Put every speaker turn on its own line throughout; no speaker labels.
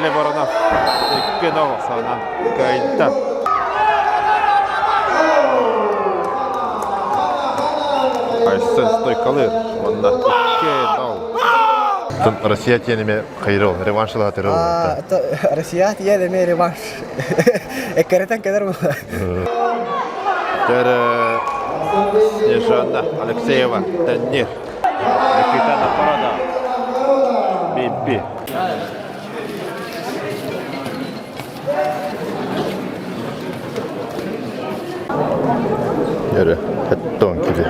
Виталий Воронов 2-0 санан кайта. Айсын стойкалыр. Онда 2-0. Россия тенеме кайрыл, реваншылыға тырыл.
Россия тенеме реванш. Эккаретен кедер бұл.
Снежана Алексеева, Танир, Никита Напарада, Биби. Яры, Хэттон кили.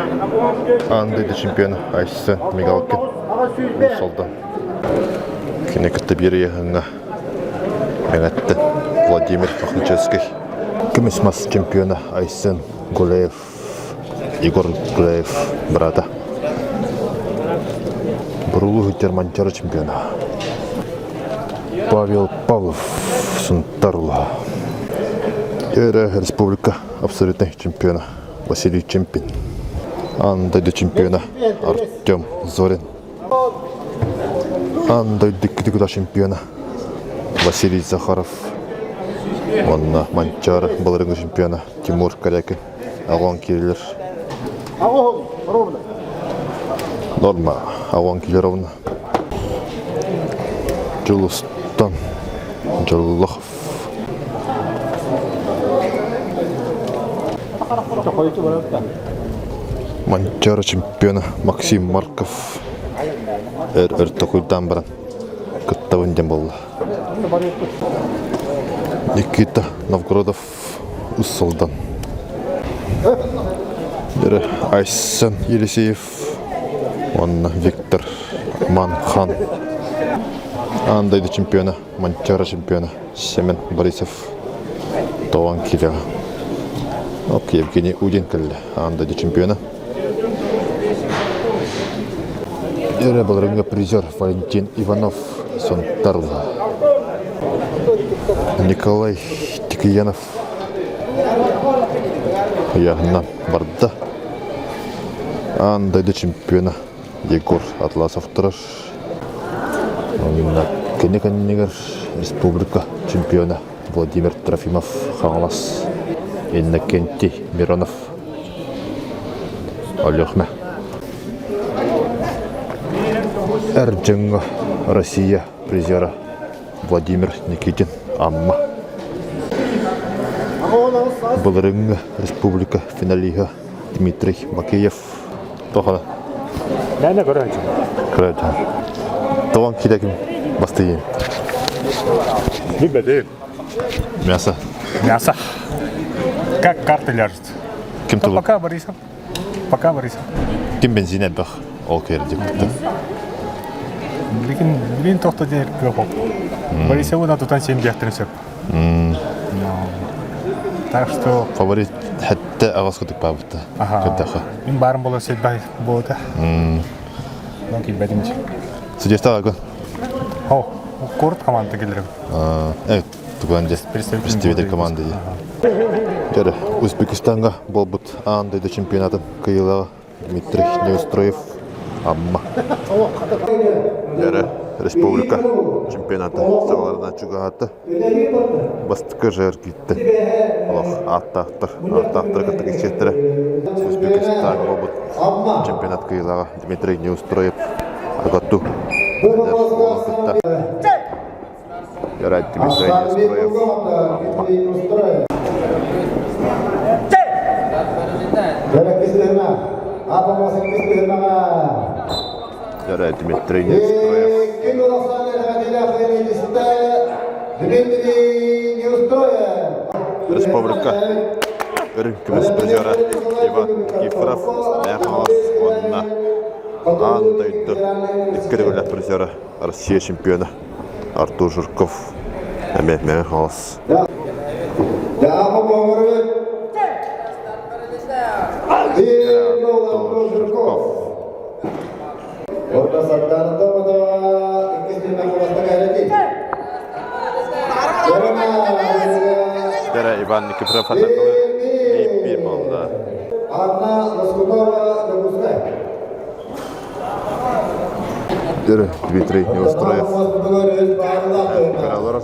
Андыйды чемпион Айсын Мигалкин. Солдан. Кенекетті бері яғыңа мәңәтті Владимир Махничевский. Күмісмас чемпионы Айсын Гулеев. Егор Гулеев, брата. Бурулу Гитерманчары чемпиона. Павел Павлов, Сунтарула. Республика абсолютных чемпиона Василий Чемпин. Андайды чемпиона Артем Зорин. Андайды китикуда чемпиона Василий Захаров. Онна Манчары балырыңы чемпиона Тимур Корякин. Ағуан Кириллер. Норма, Ағуан Кириллеровна. Жылыстан Жыллахов. Манчары чемпиона Максим Марков. Такойдан баран кыттабынден болды. Никита Новгородов Уссалдан. Айсан Елисеев. Онна Виктор Манхан. Андайды чемпиона, Манчары чемпиона Семен Борисов. Тоған Кирева. Евгений Удин кілі. Андайды чемпиона. Балырыңа призер Валентин Иванов. Сунтарула. Николай Тикиянов. Яғынан барды. Андайды чемпиона Егор Атласов тұрыр. Кенекеннегер республика чемпиона Владимир Трофимов Хаңалас. Иннокентий Миронов. Олехме. Эрджинго Россия призера Владимир Никитин Амма. Балырыңа республика финалига Дмитрий Макеев. Тоқана.
Нәне көрәнчі?
Көрәнчі. Тоған кедекім бастыйын.
Бігбәді.
Мясо.
Мясо. Как карты ляжет?
Кем тұлып?
Пока Борисов. Пока Борисов.
Кем бензин әбіқ? Ол керді.
Білін тоқты дейір көп. Борисовына тұтан сен бияқтырын сөп. Так что...
Фаворит хәтті ағас күтік бабытты.
Мен барым болу сөйтбай болды. Мен келбәдімінші.
Судесті ағын?
О, көрт команда келдірім.
Туған жест представитель команды. Жәрі, Өзбекистанға болбыт андайды чемпионатын кыйылағы Дмитрий Неустроев Амма. Жәрі, республика чемпионаты сағаларынан чуғаты бастықы жар кетті. Аттақтыр кітті кешеттірі. Өзбекистанға болбыт чемпионат кыйылағы Дмитрий Неустроев Агату. Ярай, Дмитрий Неустроев Амма. Ярай, Дмитрий Неустроев. Республика үрінкіміз призера Иван Никифоров Мяхалас онына андайды диккерігілі призера Россия чемпионы Артур Жирков Мяхалас. Иван Никифоров атақылы бейіп болды.
Дмитрий Неустроев. Каралоров.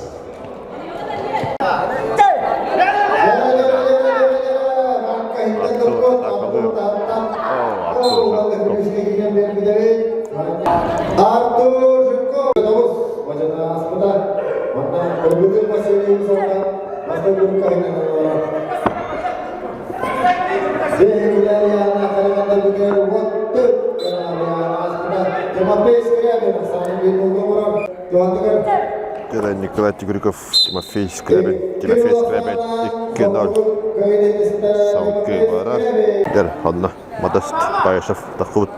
Николай Тигрюков, Тимофей Скрябин, 2-0. Салкы барар. Анна Модест Баешев Тахут.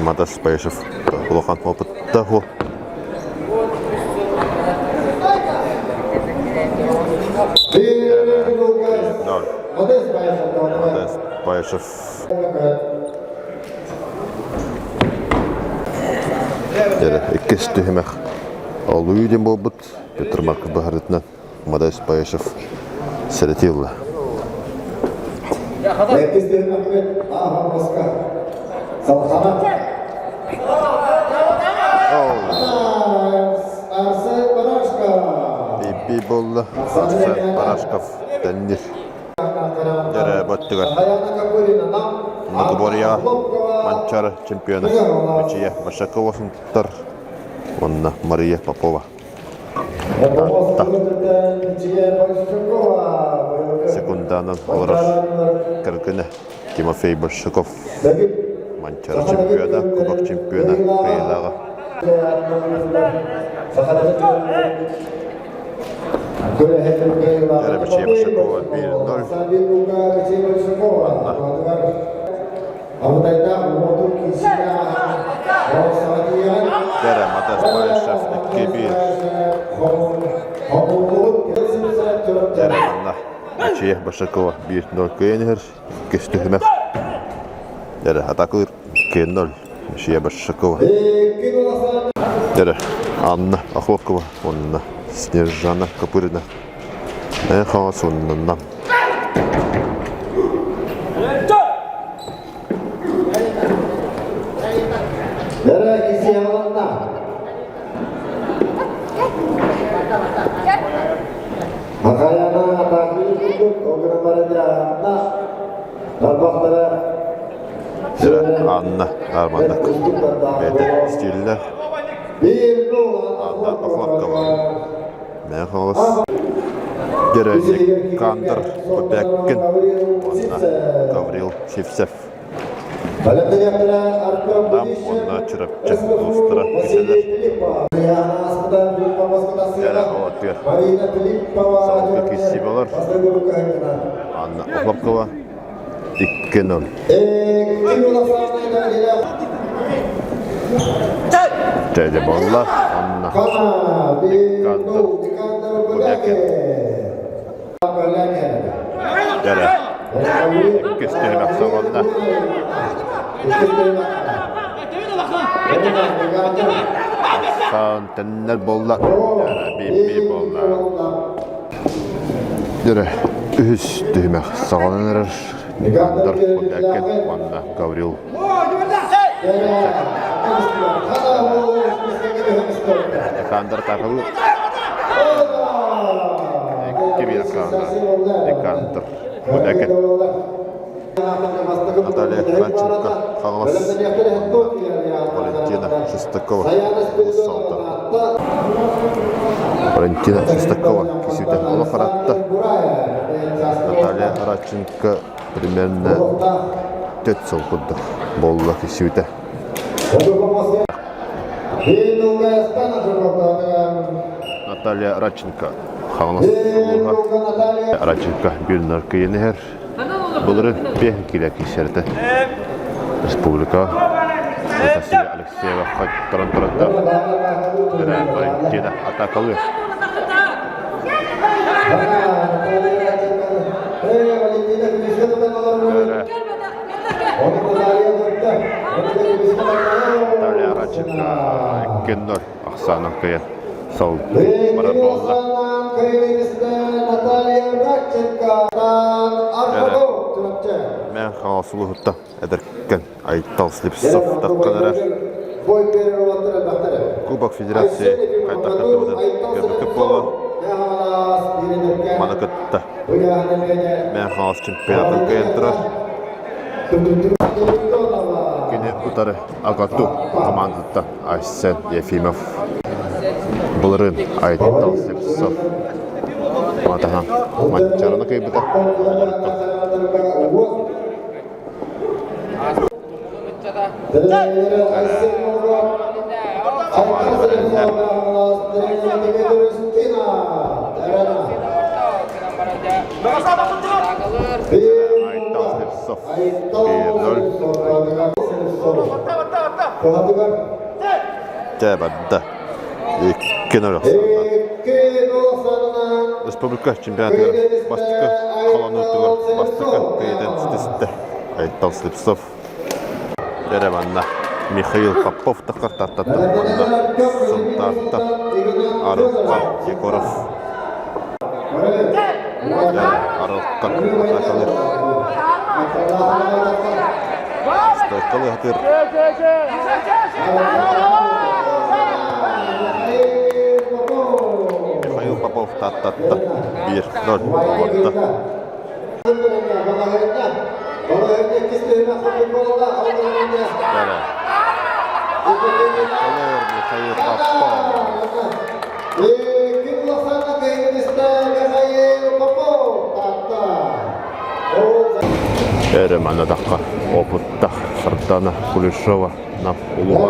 Модест Баешев Лохан опыт Таху. Модест Баешев. Иккес түймек алу үйден болбыт. Петр Марков Бахарытна Модест Баешев Сәлетилла.
Иккес түймек Аха Моска Салхана Арсен Барашков
Биби болла Арсен Барашков Тәннир Дәрі бөттігер Нагобория Манчар чемпионы Мачия Машакова сынтар Онна Мария Попова Секунданын олар кіргіні Тимофей Большаков Манчар чемпионы Кубок чемпионы Кайылағы Дәрі Мачия Большакова 1-0 Дәрі Модест Баешев 2-1 Дәрі Анна Мачия Большакова 1-0 көйенігір Кесті хүмек Дәрі атақылыр 2-0 Мачия Большакова Дәрі Анна Охлопкова Онна Снежана Капырина Эхава соннан
Дәрі кесе алынна Мақаяна атақылы күрдік Огырын барыдағына Дарбақтары
Дәрі Анна Армандак Бәді стилілер Анна Охлопкова Мехалас Дәрі Кандыр Бөбәккін Онна Гаврил Шевсев Там онна чырапчы ұлыстыра кешелер. Дәрі Алатбер Салқы кесі болар. Анна Охлопкова 2-0. Дәрі болар. Анна Кандыр Бөбәккін Дәрі Кестемек соғында Сан тәннер болла Бибби болла Дәрі үз түймек соғаныр Кандыр Бөбәккін Анна Гаврил Кандыр тақылы 2-1 Кандыр Бөбәккін Наталья Кранченко Хағалас Валентина Шестакова Валентина Шестакова кесеуден олы қаратты Наталья Радченко примерно 4 сол күрді болуға кесеуді Наталья Радченко Хағалас Радченко 1-0 кейінер Бұлыры бен келі кесерді Республика Анастасия Алексеева қайттырын тұрында Валентина атақалы Наталья Маченко 2-0 Ахсанов кыйын. Сол бара болла. Мен халасылыгытта эдеркен Айтал Слепцов такканара. Кубок Федерации кайтакатыбыдан көбүкөп боло. Манакытта. Мен халас чемпионатын кыйын турар. Кене утары Агату командата Айсен Ефимов. Булырын Айтал Слепцов. Матахан матчарына кыйбыта. Айтал Слепцов 1-0. Тебадда 2-0. Республика чемпионаты бастыкы қалануытыгы бастыкы кыйден стесті Айтал Слепцов. Ереванна Михаил Попов тақыртатта тұқпанды сұнтартта Арылқан Егоров. Арылқан атақалыр. Стойқалы атыр. Михаил Попов таттатта 1-0 болатта. Михаил Попов. Эрем даққа опытта Сардана Кулешова на улуға.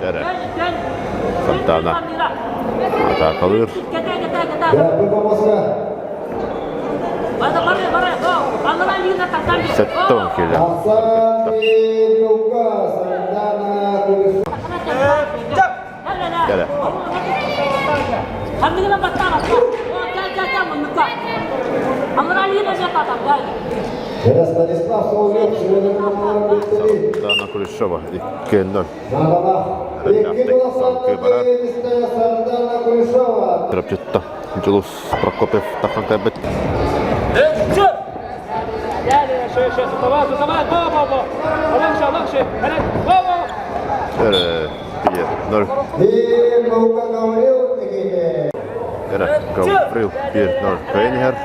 Эрем Сардана атақалыр. Сеттон келі. Келі. Сардана Кулешова 2-0. Трапчетта Жылус Прокопьев таққан кәбет. Гаврил 1-0 Пейнер.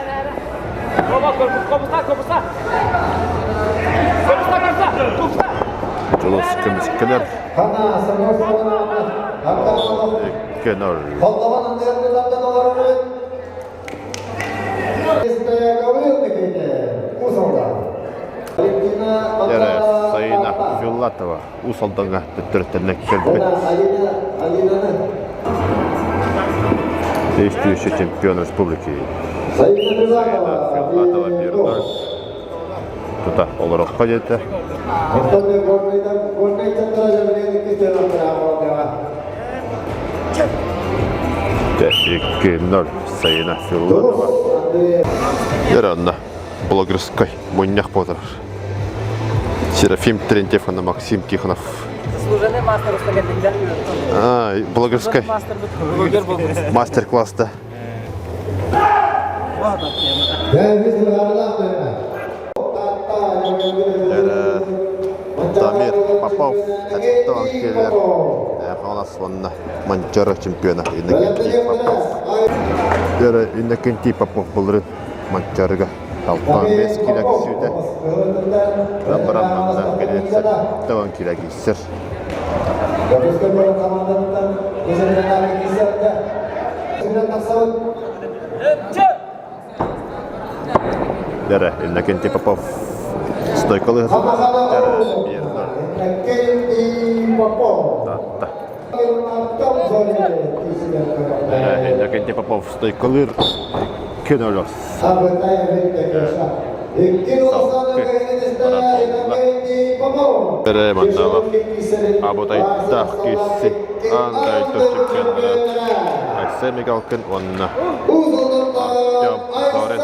Жылус көміскелер 2-0. Саина Фюллатова усалдыңа бүттірттірінек келбет. Действующий чемпион республики. Саина Фюллатова 1-0. Тута оларыққа жетті. 2-0 Саина Фюллатова. Яранна блогерской муньях потер. Серафим Терентьев и Максим Тихонов.
Заслуженный мастер устаканника.
Блогерской. Мастер-класс, да. Дамир Попов, это он киллер. У нас вон Манчара чемпиона Иннокентий Попов. Иннокентий Попов был рыд Манчарга. Талпан бес килоги сүйді. Рабарамнан келетсі. Таван килоги сір. Дәрі, Иннокентий Попов стойкалы ғызы. Дәрі, 1-0. Иннокентий Попов стойкалы 2-0. Перемандава Абутайтах кисси Андай чемпионат Айсеми Галкин онна Артем Зорин.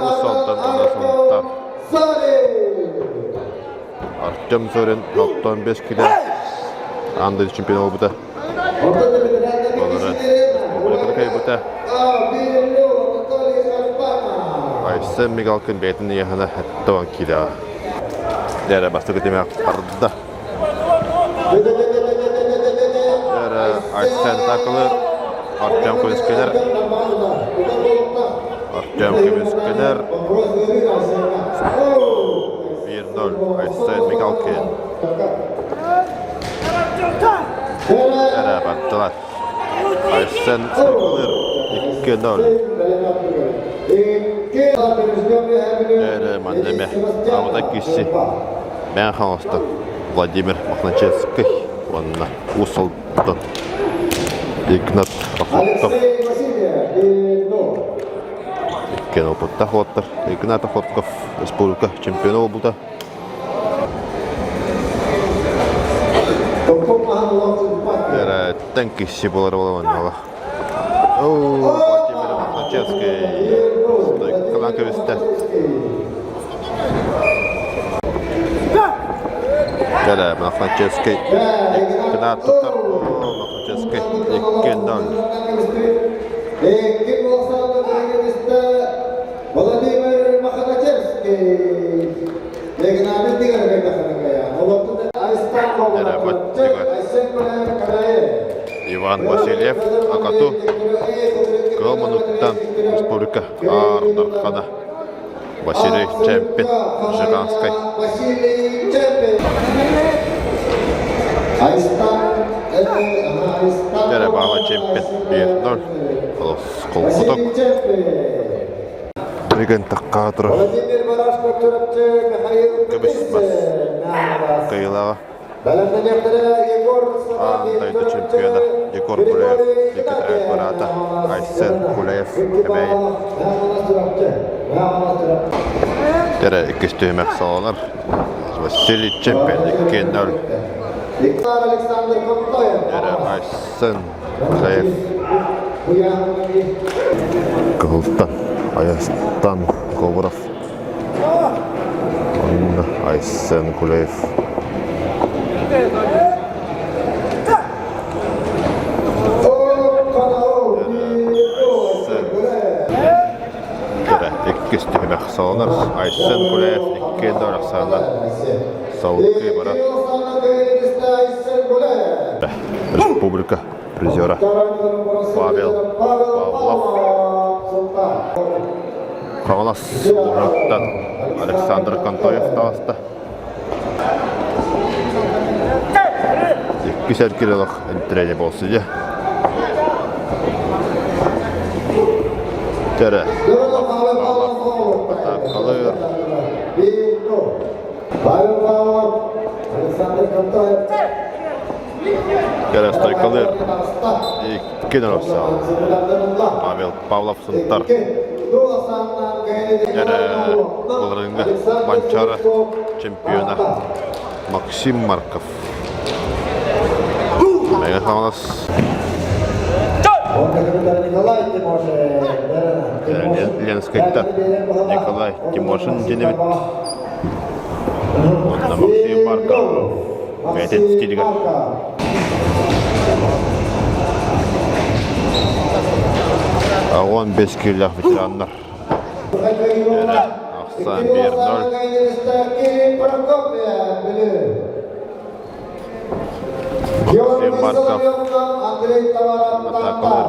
Usaltan anasından. Артем Зорин 65 kilo. Андый чемпион oldu. Onları Republika kaybıda. Aysen Migalkin beytin yahana hattawan kilo. Dere bastı demek barda. Dere Aysen takılır. Артем Kılıçkıner. Артем Kılıçkıner. 1-0 Aysen Migalkin. Dere battılar. Aysen takılır. 2-0. Dere mandeme. Avda kişi. Ben hasta. Vladimir Makhnacheskiy. Onunla usaldı. Игнат Охотов. Кен опытта хоттар. Игнат Охотов республика чемпионы болду. Тен киши болар болман. Владимир Махначевский. Стойкаланка весте. Махначевский. Игнат Охотов. Machnacheskiy 2-0.
Vladimir Makhnacheskiy.
Иван Васильев, Акату, Калмануттан, Республика Ардархана, Василий Чемпин, Жиганской. Terebağla Çempin 1-0. Kolkutuk. Rigen takkaatura. Kıbışmaz. Kıyılağa. Antaydı çempiyona. Yegor Kuleyev. Likit Ayakbarata. Aysen Kuleyev. Hemeyin. Tere ikistüymek sağlar. Vasili Çempin 2-0. Tere Aysen Kuleyev. Kıhıltan. Ayastan Kovrov. Onunla Aysen Kuleyev. Ikistüymek sağlar. Aysen Kuleyev 2-0 sağlar. Saudkiy barat. Республика призера Павел Павлов. Қалас Ужаттан Александр Кантоев тағысты. 2 килолық энтрени болсы де. Тәрі қалыр. Тәрі стойқалыр. 2-0 сağlar. Павел Павлов сынтар. Тәрі бұлырыңғы банчары чемпионы Максим Марков. Мега қалас. Ленскайда Николай Тимошин денебет. Онда Максим Марков. Гайтен стилига. Ағуан 5 килях ветерандар. Ақсан 1-0. Максим Марков. Атакалар.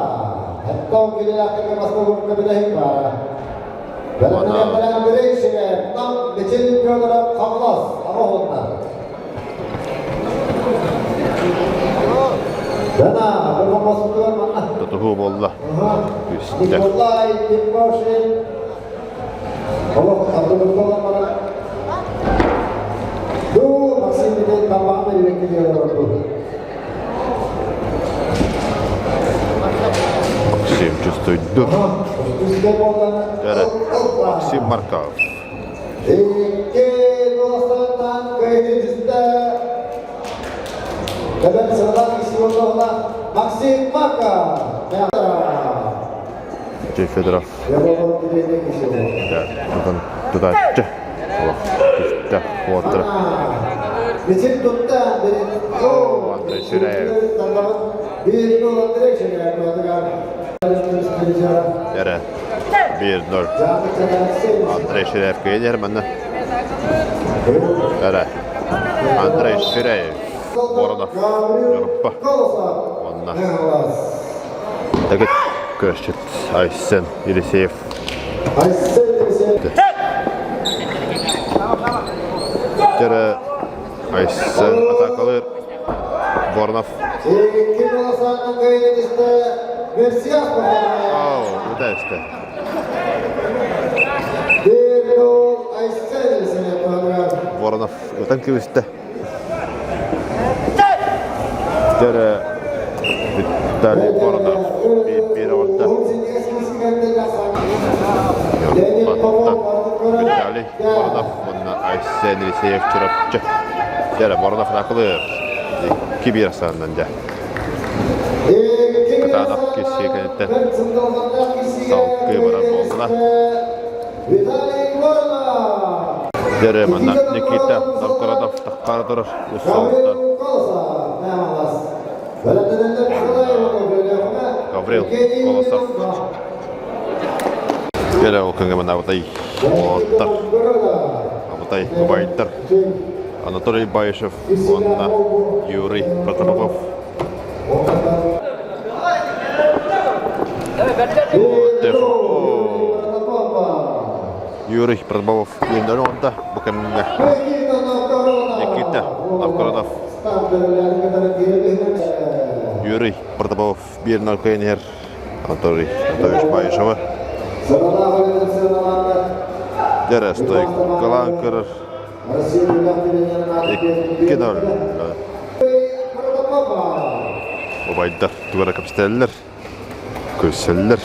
Tutuhu bolda. Üstte. Максим чувствует дух. Максим Марков.
Maksim Maka.
Jay Fedorov.
Yapalım bileğine geçelim.
Ja, on tutacak. Pistää Vuottara.
Bizim tuttan
Andrei Syreev.
Bir yol direkt şeker koydular.
Järä 1-0. Andrei Syreev köyden mennä. Järä Andrei Syreev. Voronov. Jorppa. Onna. Tekit köşçüt. Aysen Iliseev. Järä Aysen atakalır. Voronov.
Kim olasan köydenizde versiyah
Oh, mitä sitten?
bir yol Aysel Iliseev koydular.
Voronov jotenkin sitten. Järä Vitali Voronov. Piirronta. Vitali Voronov on Aysen Iliseev çırapçı. Järä Voronov takılır. Kibirasından ja. Katana kisiä kenitten. Salkkii varan puolella. Järä manna Nikita Novgorodov takkardur. Jussolta. Gavril Kolosov. Järä ulkengämän avutai. Vuottar. Avutai Kubaitar. Anatoly Bayshev. Onna Yuri Protopopov. Yuri Protopopov. Yundar onta. Bukan Nikita Novgorodov. Yuri Protopopov 1-0 köyden. Anatoly Bayshev. Järä stoi Kalankar. 2-0. Obayda duvara kapsteller. Köseller.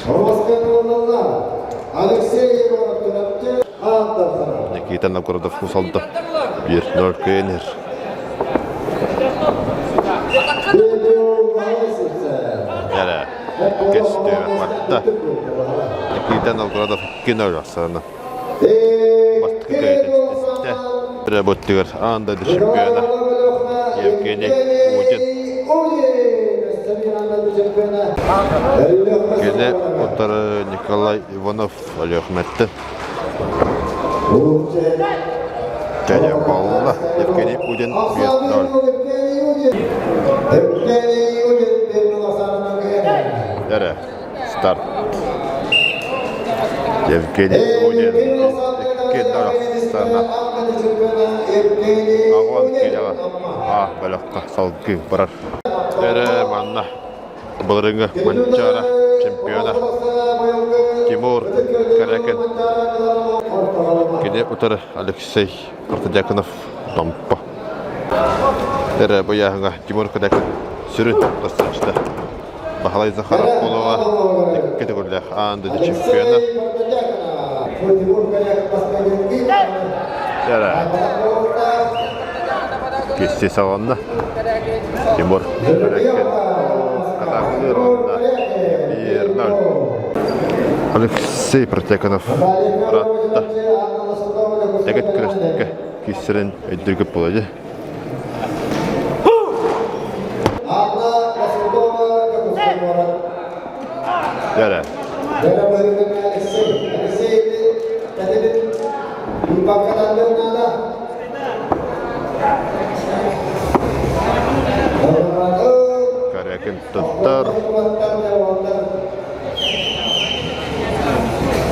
Nikita Novgorodov usaldı. 1-0 köyden. Järä kestyivät vartta. Nikita Novgorodov 2-0 vastaan. Vasta köyden sitten. Работает Анда чемпиона Евгений Удин. Кене отыр Николай Иванов Алехметті. Және балына Евгений Удин 1-0. Järä старт. Евгений Удин 2-0 sana. Ағуан келеға бәліққа салғы барар. Әрі манна бұлырыңы манчара чемпиона Тимур Карякин. Кене ұтыры Алексей Артадяконов Томпа. Әрі бұяғыңа Тимур Карякин сүрін ұстыншыда. Бахалай Захаров болуға кеті көрләқ анды чемпиона. Järä Kissi salonna. Timur Karyakin atakılır onda. 1-0. Aleksey Protekanov ratta. Tekit kürüstkö Kissinin öydürgüp buladı. Järä Karyakin tuttar.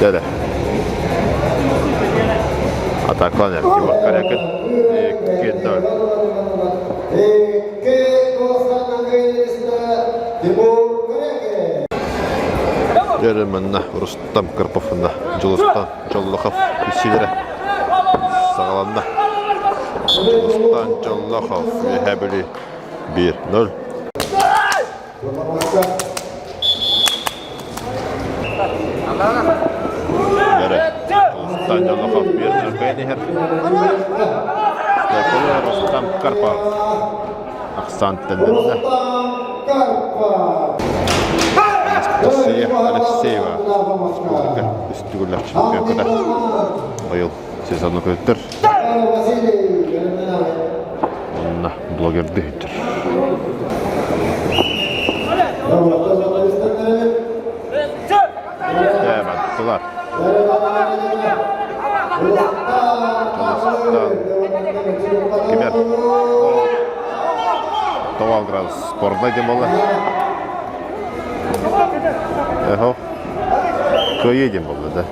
Järä ataklanır Timur Karyakin 2-0. Järä mennä Rustam Karpovna Julustan Jollokov Kissilere Sağlamda Rustam Jollokov Vehebili 1-0. Järä Rustam Jollokov 1-0 köyden. Rustam Karpov Aksanttendenne
Карпа.
Анастасия Алексеева. Республика үстігілер чемпионкада. Ойыл сезонны көттір.
Василий Германов.
Онна блогерді үттір. Бәттілар. Кемер. 9 градус спорtday дем болды. Эхо. Көйе дем болды да.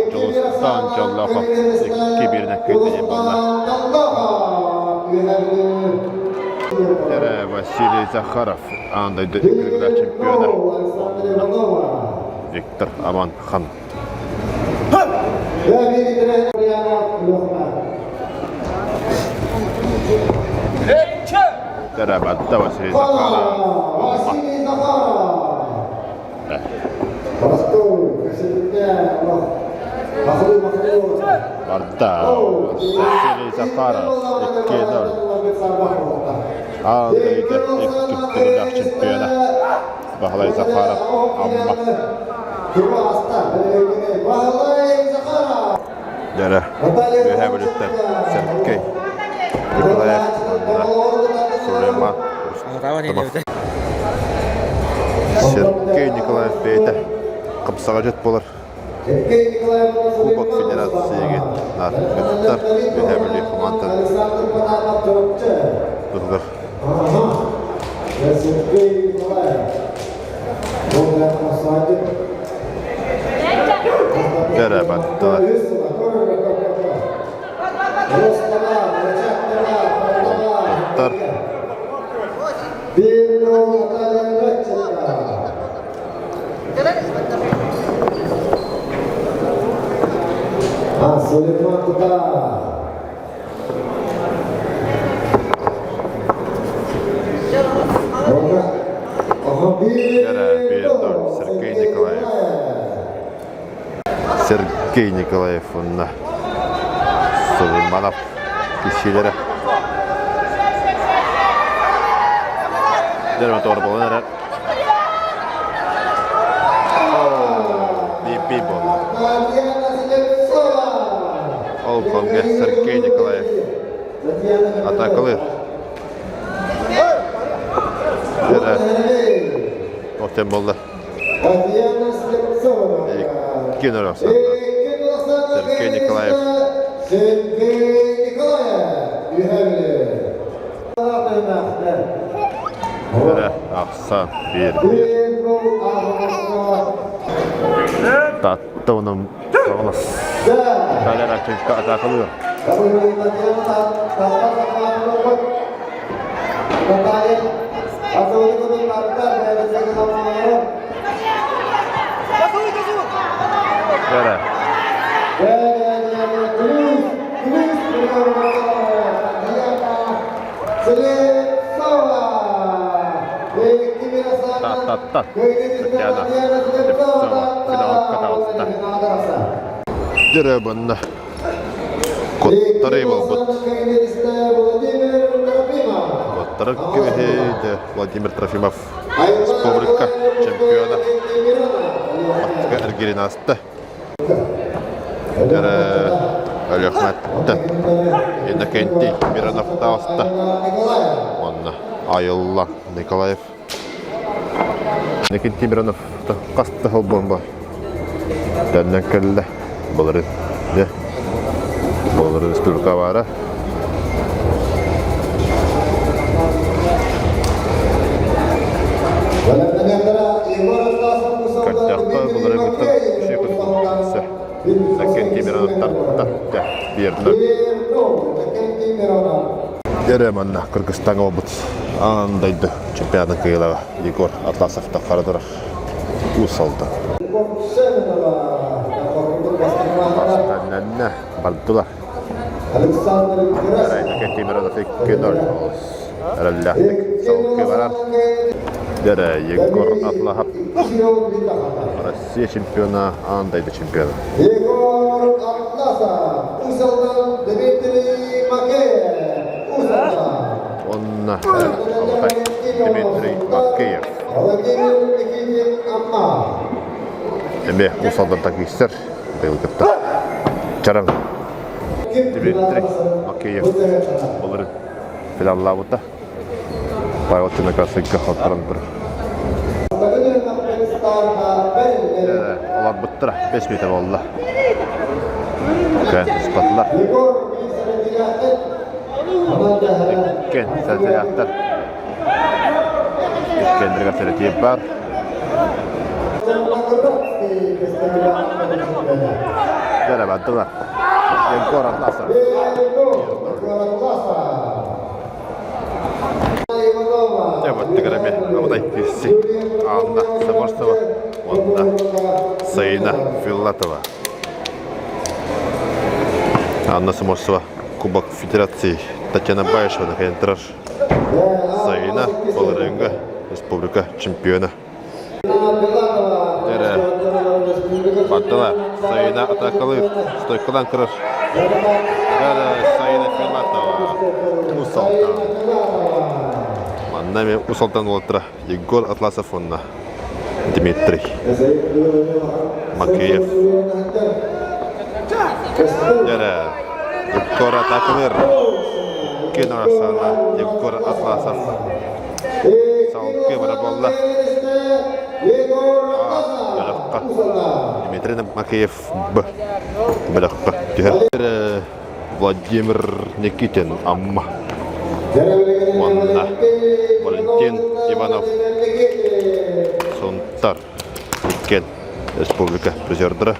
Жылыстан жаллақып 2-1-не көйде дем болды. Василий Захаров, андай дүкілгілер чемпионы. Виктор Аманхан. Дәрәбәтті Василий Захаров. Барда Василий Захаров 2-0. Андайды дүкілгілер чемпионы. Бағалай Захаров Амма. Дәрі өйе бөліктер Сергей Николаев, Сулейман Сергей Николаев бейті қыпсаға жет болыр. Кубок Федерацияға наркеттар өйе бөлі командын бұлғыр.
Сергей Николаев.
Дәрәбәттілер. Олттар.
Сулейман Кута.
Сергей Николаев. Сергей Николаев онна Сулейманов кешелері. Дәрмен тоғыр болын әрі. Бей болын. Ол конге Сергей Николаев. Атакылыр. Дәрі. Оқтен болды. Кино рақсанды. Сергей Николаев. Дәрі ақсан 1-1. Татты оның соғылыс. Италиян активка атақылыр. Дәрі. Тат-тат-тат. Татьяна Лепсова финал катауыста. Дәрі Коттары бұл бұд. Коттары көйді Владимир Трофимов. Республика чемпионы. Аттыға әргерін асты. Дәрі Өліхметті. Иннокентий Миронов тауысты. Онна Айылла Николаев. Иннокентий Миронов қасты ғыл бомба. Дәннен кәлі болырын. Болырын республика бары. Кәттіқті болырын бұттың шүйкін бұлғысы. Иннокентий Миронов тартты. Берді. Дәрімен Кыргызстанға обыт. Андайды чемпионның киылығы Егор Атласовты қарадырар. Усалды. Бастаннанна бардылар. Иннокентий Миронов 2-0. Әрәлләхтік сауқы барар. Дәрі Егор Атласов. Россия чемпионы, андайды чемпионы.
Егор Атласов. Усалдан Дмитрий Макеев. Усалдан.
Anna Dmitri Makeyev. Emme usaldan takisser. Belgetta. Çarang. Dmitri Makeyev. Olur. Finalla mutta. Paivottina kanssa kahtaran bir. Olan buttra 5 metre oldu. Kön ispatlar. Kön sältelijähtär. Kendriga seletiep var. Tervetuloa. Ja korat lassa. Tavoitteemme ovat hissi. Anna Samostava. Anna Saina Filatova. Anna Samostava. Kubok Federacji. Татьяна Баишева на Хентраж. Saina Polrenga. Республика чемпиона. Тере. Баттала. Saina атакалы. Стойкадан кырыш. Saina Filatova. Усалта. Нами Усалтан Латра, Егор Атласов, Дмитрий Макеев. Егор Атаковер. Кинорасана, Егор Атласов. Салки Вараболла. Дмитрий Макеев. Белахка. Владимир Никитин. Амма. Манна. Валентин Иванов. Сонтар. Кен. Республика президенті.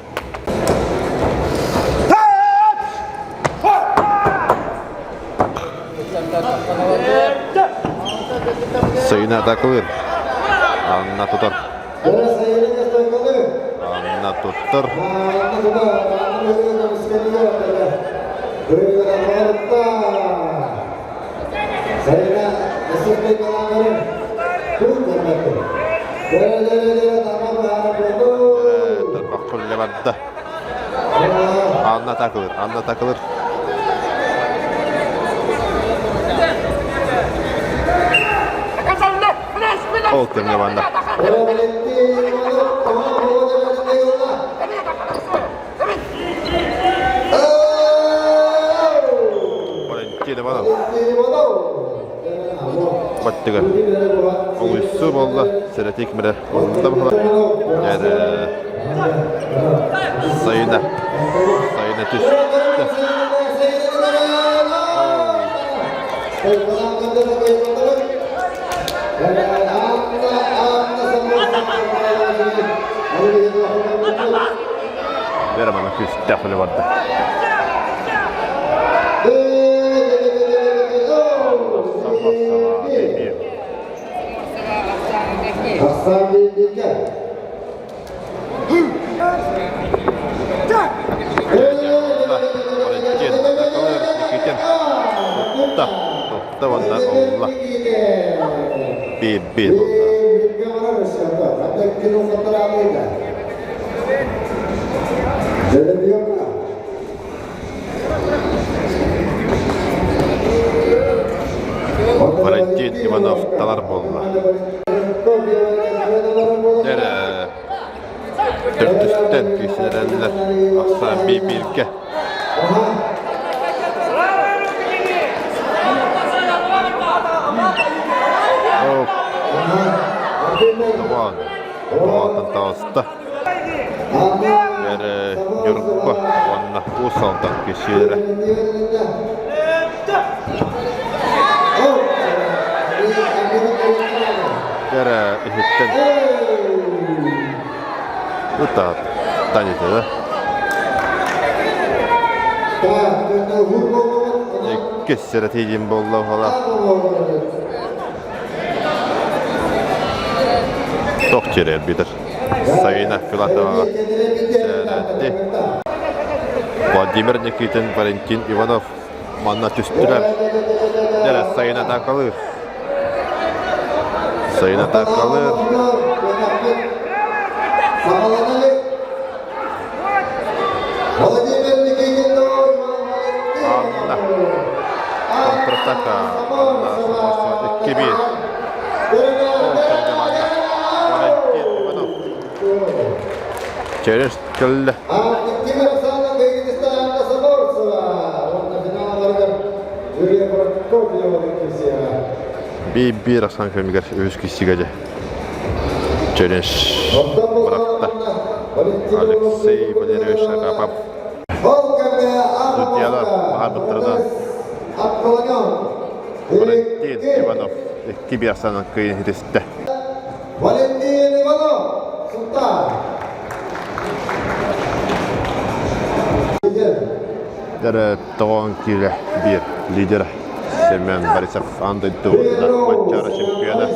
Saina атакылыр. Анна Тутар. Анна Тутар. Terpakul levanta. Anna takılır. Anna takılır. Oltem levanta. Valentin Ivanov. Battıgar. Oluysu bolla. Seratik mire. Onda mı? Yani Saina. Saina düştü. Veremem Kristoffer vardı. Tavallaan olla. Bir Valentin Ivanov talar bolla. Dörtüsten kişilerler. Aslan birke. Tavallaan taasta. Jurppa vuonna Usaltan kişilere. Järä sitten utaat tanitella. Kesserät hidin bolla hala. Tohtireer bitir. Saina Filatova säädätti. Vladimir Nikitin, Valentin Ivanov. Manna tüstüler. Järä Saina takalır. Saina takalır. Anna. Kontrataka. Anna 2-1. Valentin Ivanov. Challenge kyllä. Biiras mikä yhdiskissikäjä. Challenge paratta. Aleksei Valerievich Agapov. Nyt jälleen hahmotteletaan. Valentin Ivanov. Kibiassa on kiinni sitten.
Valentin Ivanov, sultan.
Där Tavankille blir lider. Semen Borisov antoi tuoda Manchara чемпиона.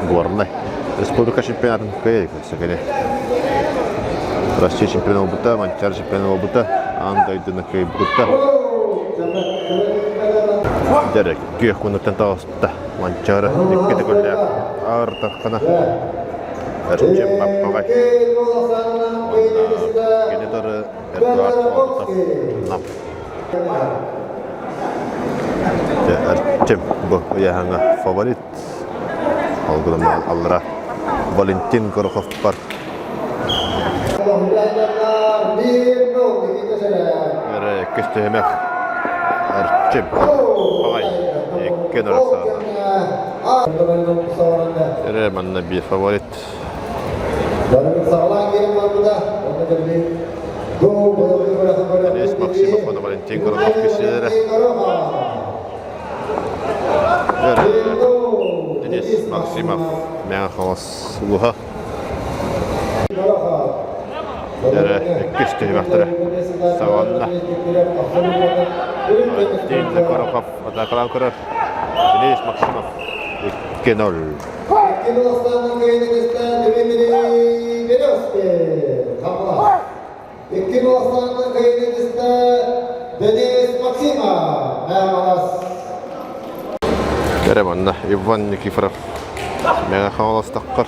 Горный. Республика чемпионат Киевissa kene. Россия чемпиона опыта, Манчар чемпиона опыта. Antoi tuoda Kиевissa. Där Kiehunutten taosta Manchara nikkitä kyllä artakana. Erjim Pappai. Genetor Eduard Otto. Nam. Erjim bu yahanga favorit. Algılam alra Valentin Gorokhov par. Kestehmek. Erjim Pappai. Kenor sana. Eremanna bir favorit. Denis Maksimov on Valentin Gorokhov kişilere. Denis Maksimov Meanhalas Luha. Kestehmektire Savanna. Valentin Gorokhov atakalan kurar. Denis Maksimov 2-0. Keremanna Ivan Nikiforov. Meanhalas takkar.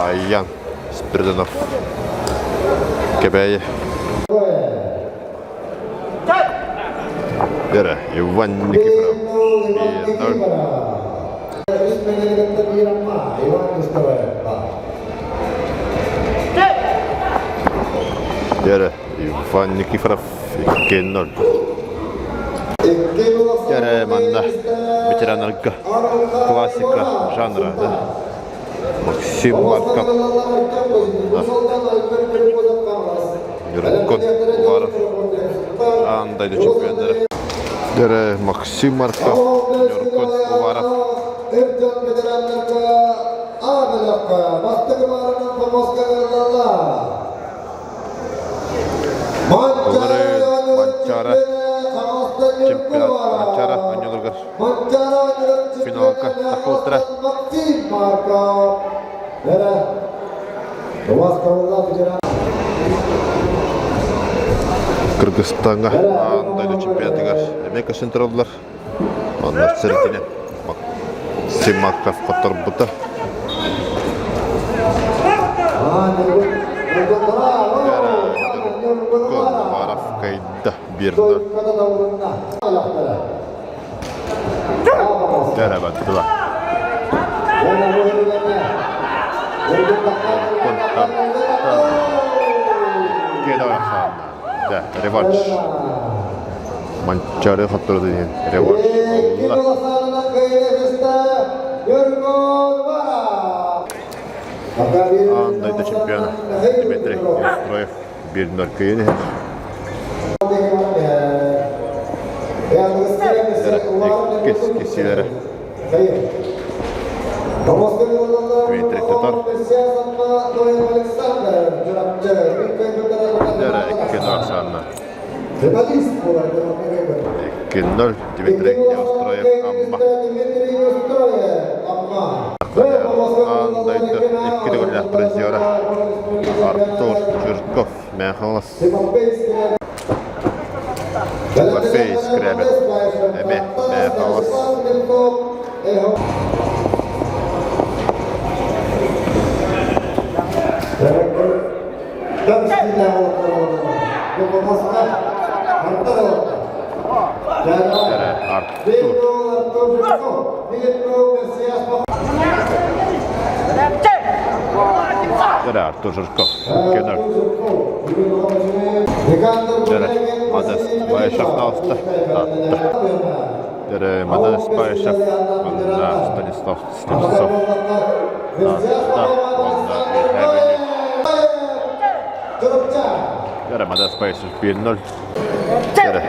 Ayyan Spiridonov. Kepäjä. Jere Ivan Nikiforov. 1-0. Jere Ivan Nikiforov 2-0. Jere Manna veteranlarga klassika жанра. Maksim Markov. Yurkon Uvarov. Andaydı çempionları. Jere Maksim Markov. Yurkon Uvarov.
Ercan veteranlarga ağırlıkla bastırmalarının pamoskalarla
Manchara çempionat Manchara oynuyorlar. Finalga takıldıra. Kırgızistan'a andaydı çempionatlar. Emek aşındırıldılar. Onlar sırtine Maksim Markov kotorbuta. Uvarov kayda 1-0. Jere battılar. Revanş. Manchara hatırladı diyen revanş. Andaydı çempiyonu Dmitri Yostroyev 1-0 kıyını. Keskilere. Dmitri tutar. Jere 2-0 sana. 2-0 Dmitri Yostroyev amma. Andaydı. İkili goller preziyora. Artur Chirkov. Meanhalas. Lafay skräber. Eme Meanhalas. Artur Tere, Artur Žurkov. 1-0. Tere, Mades Baešev tausta. Tere, Mades Baešev. Vanna Stanislav Stimsov. Tausta. Vanna Ihäveni. Tere, Mades Baešev 1-0. Tere,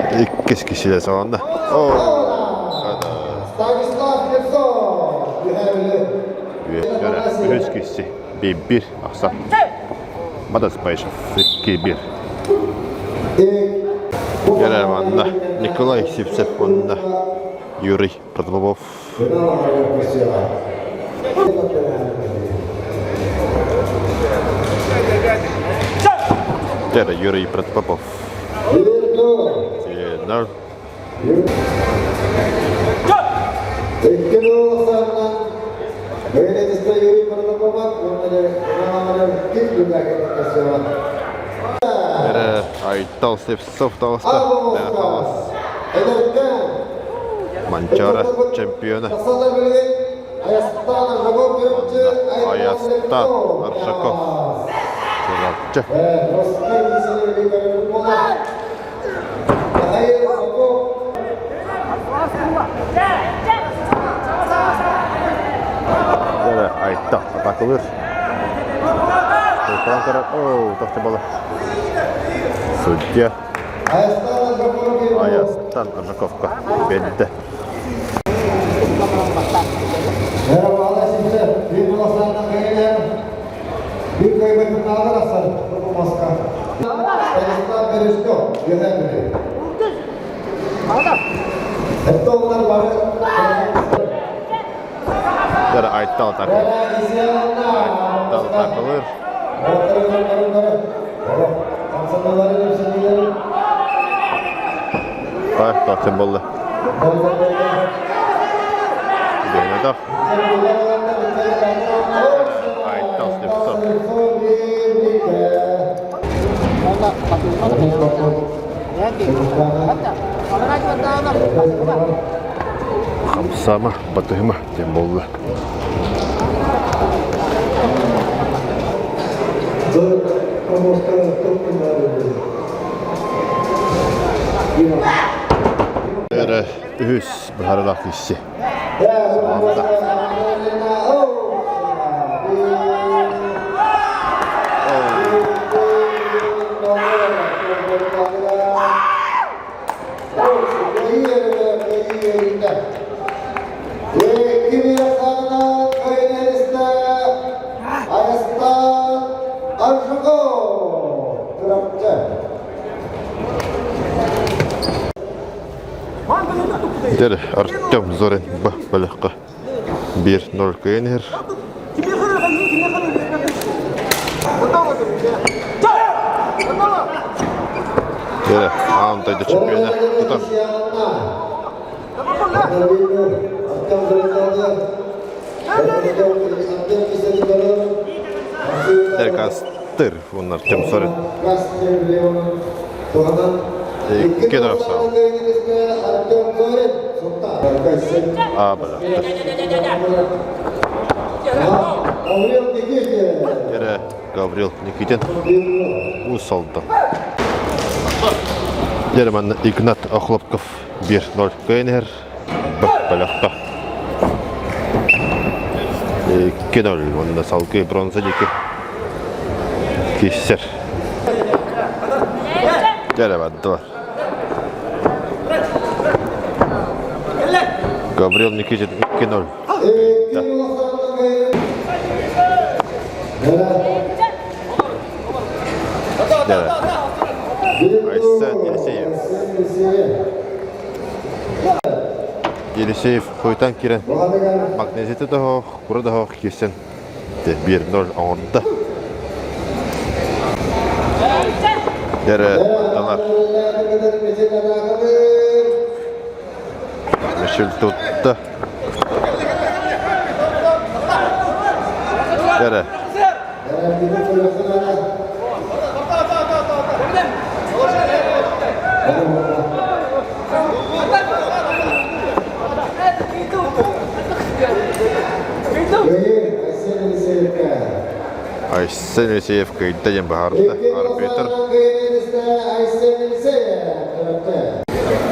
keskisidä saanna. Tere, Hyskissi. 1-1 ahsa. Mades Baešev 2-1. Vanna Nikolai Sivsev, Vanna Yuri Protopopov. Tere, Yuri Protopopov. 1-0. Tere, Aital Sivsov tausta. Manchara čempiona. Ajastan Arshakov. Selatče. Tere, Aital atakuvyr. Tohti bolle. Судья. Ajastan Arsakovka. Vedde. Tere, Aital takuvyr. Aital takuvyr. Tohti bolle. Viime Aital Sivsov. Hamsama Batuhima Timbolle. Tere, Yhys Bharadakissi. Tere, Artyom Zorin Balehka 1-0 Keener. Tere, Antaita čempiona. Tere, Kaster on Artyom Zorin. Kedorov saa. Balehka. Tere, Gavril Nikitin. Usalta. Jerman Ignat Okhlopkov 1-0 Keener. Balehka. 2-0 on salkı bronzadaki Kisser. Tere, Vadvar. Gavril Nikitin 2-0. Tere. Aysen Yeliseyev. Yeliseyev koytan kiren. Magneziyeti toho, kuru toho kesin. 1-0 onda. Tere, Dalar. Michel tuttu. Tere. Айсен Ильсеев кыйдайын бахарда арбитр.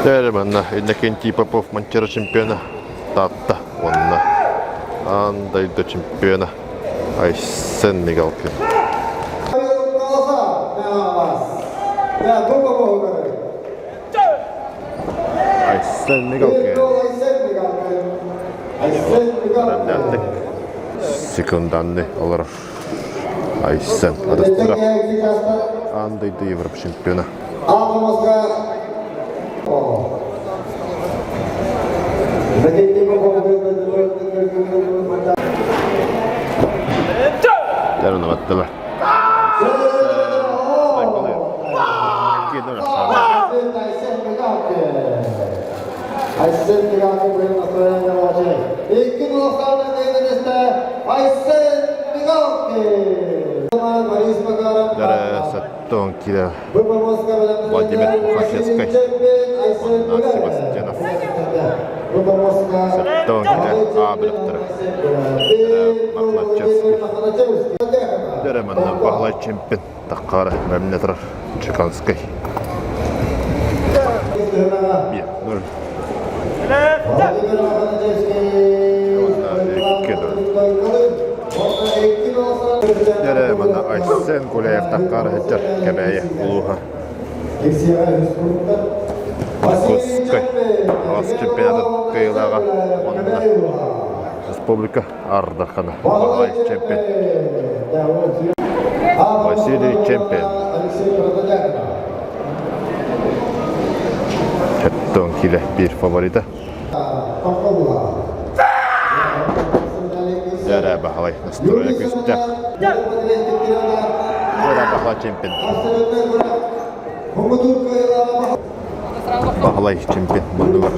Терманна Иннокентий Попов Манчера чемпиона татта онна. Андайда чемпиона Айсен Мигалкин. Айсен Мигалкин. Rämnättik sekundanni olur. Айсен адастыра. Андайда Европа чемпиона. Tervetuloa vattella. Kiitos.
Aysen Migalkın buraya İlkin olsanız evinizde Aysen Migalkın.
Sattuun kilo Vladimir Pukhachevskay Anna Sebastianov Sattuun kilo Abelov Maklatchevskiy Deremanna Pahlay чемпион Таққара Мәмнетр Чеканскай 1-0 Deremanna Aysen Kuleev Taqqara Hajjar Käbäjä Uluha Koskay Alas чемпионаты Кыйлаға Онна Республика Ардахана Pahlay чемпион Василий чемпион Sattuun kilo bir favorita Jäädään Pahlay Nasturoja kystää Jäädään Pahlay чемпион Pahlay чемпион Мандугар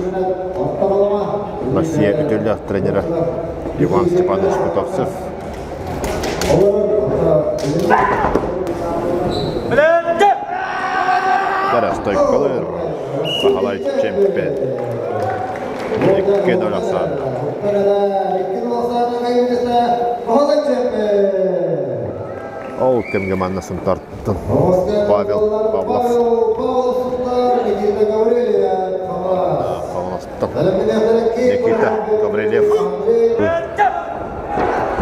Россия ütülü тренера Иван Степанович Кутовцев Tärästoi Kalır Pahlay чемпион 2-0 saan Olkemge mannasın tarttın Pavel Pavlov Pavlovstan Nikita Gavreliev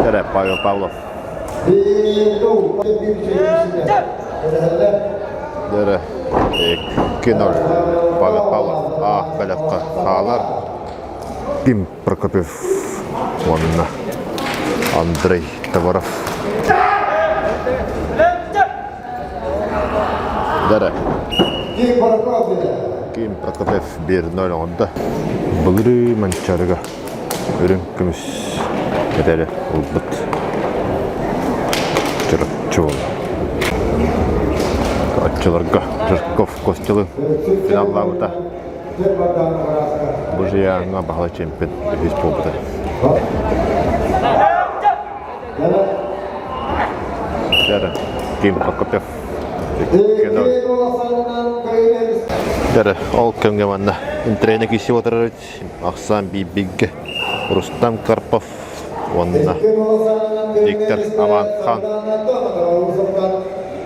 Tere Pavel Pavlov Tere 2-0 Pavel Pavlov Belevka Khalar Kim Prokopiev Onna Andrei Tavarov Tere Kim Prokopiev 1-0 onda Bılırı Mançarıga Ürünkümüz Medeli Ulbut Çırıkçıvıl Atçılarga Жирков Костелы финалларда Бужияңа Pahlay чемпион республика. Tere Kim Prokopiev 2-0 Tere Olkemge manna Entreene kisivuotarit Ahsan Bibigge Rustam Karpov Onna Viktor Avankhan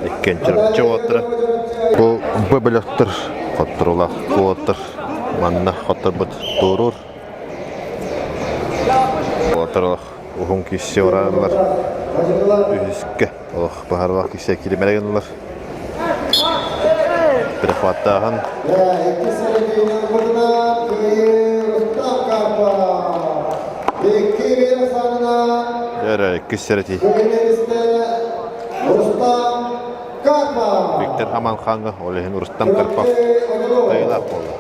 Ikkençirikçi otırı Bu böbelöktür Xottırula Kuotır Manna Xottırbıt Turur Otırılıq Uhun kişi oranlar Ühiske Olıq baharlıq kişiye kilimelenler Bir xvattağın Yere 2 sereti Viktor Avankhan'a olihin Rustam Karpov Kıyılap oldu.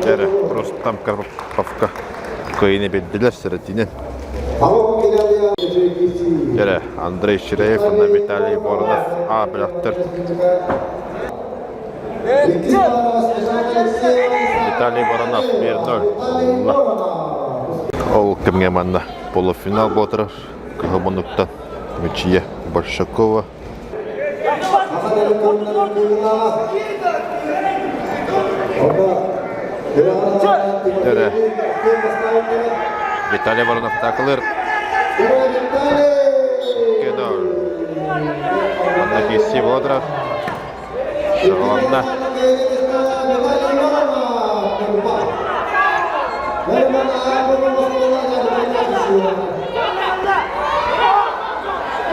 Tere Rustam Karpov'ka kıyını bildiler seretinin. Tere Andrei Shireev, Vitaliy Voronov Abelov Vitaliy Voronov 1-0 Olkemge manna полуфинал отырыр Кахамонуктан Мичия Большакова Tere. Vitaly Voronov takılır. 2-0. Onda kessi Vodorov. Sağlamda.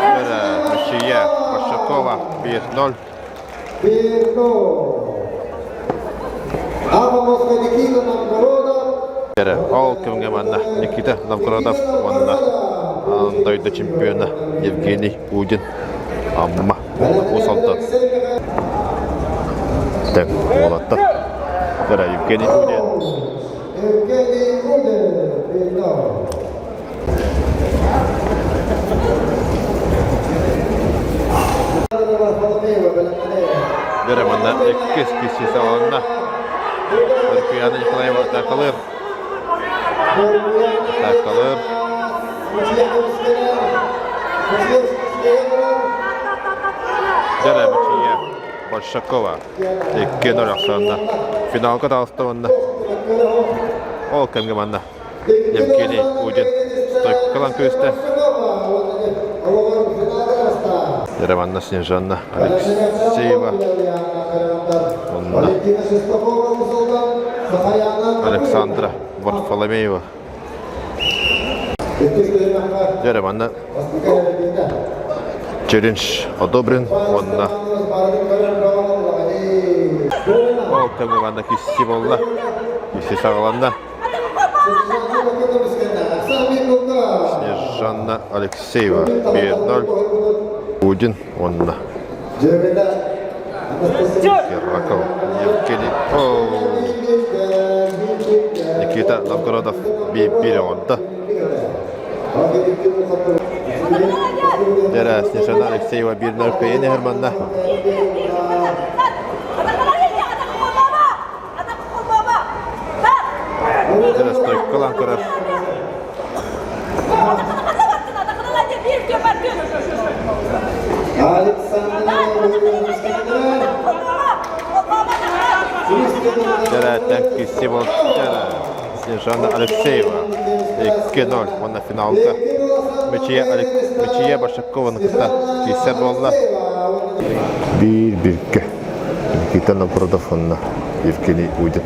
Tere. Müşiye. Koshakova. 1-0. Tere. Olkemge manna. Nikita Novgorodov. Manna. Андайда чемпиона Евгений Удин. Амма. Усалды. Так, молотты. Tere, Евгений Удин. Tere, manna keskisi salonna. Türkiye'nin Nikolaeva takılır. Takılır. Tere, Müşiye. Koshakova. 2-0 aksanda. Finalga dağıstığında. Olkemge manna. Евгений Удин. Stoykkalan köyste. Tere, manna Снежанна Алексеева. Onda Александра Варфоломеева. Tere, manna Черенш Одобрин. Onda Olkemge manna kissi bolla. Kissi sağlanda. Снежанна Алексеева. 1-0. Удин. Onda Yerrakov. Евгений. Nikita Novgorodov. 1-1 onda. Tere, Снежанна Алексеева 1-0 kıyını Herman'da. Tere, stoykkalan kırar. Tere, tenkisi bol. Tere, Снежанна Алексеева. 2-0. Onda finalda. Müşiye Başakova'nın kısa. Kisser bolla. 1-1. Nikita Novgorodov. Onda Евгений Удин.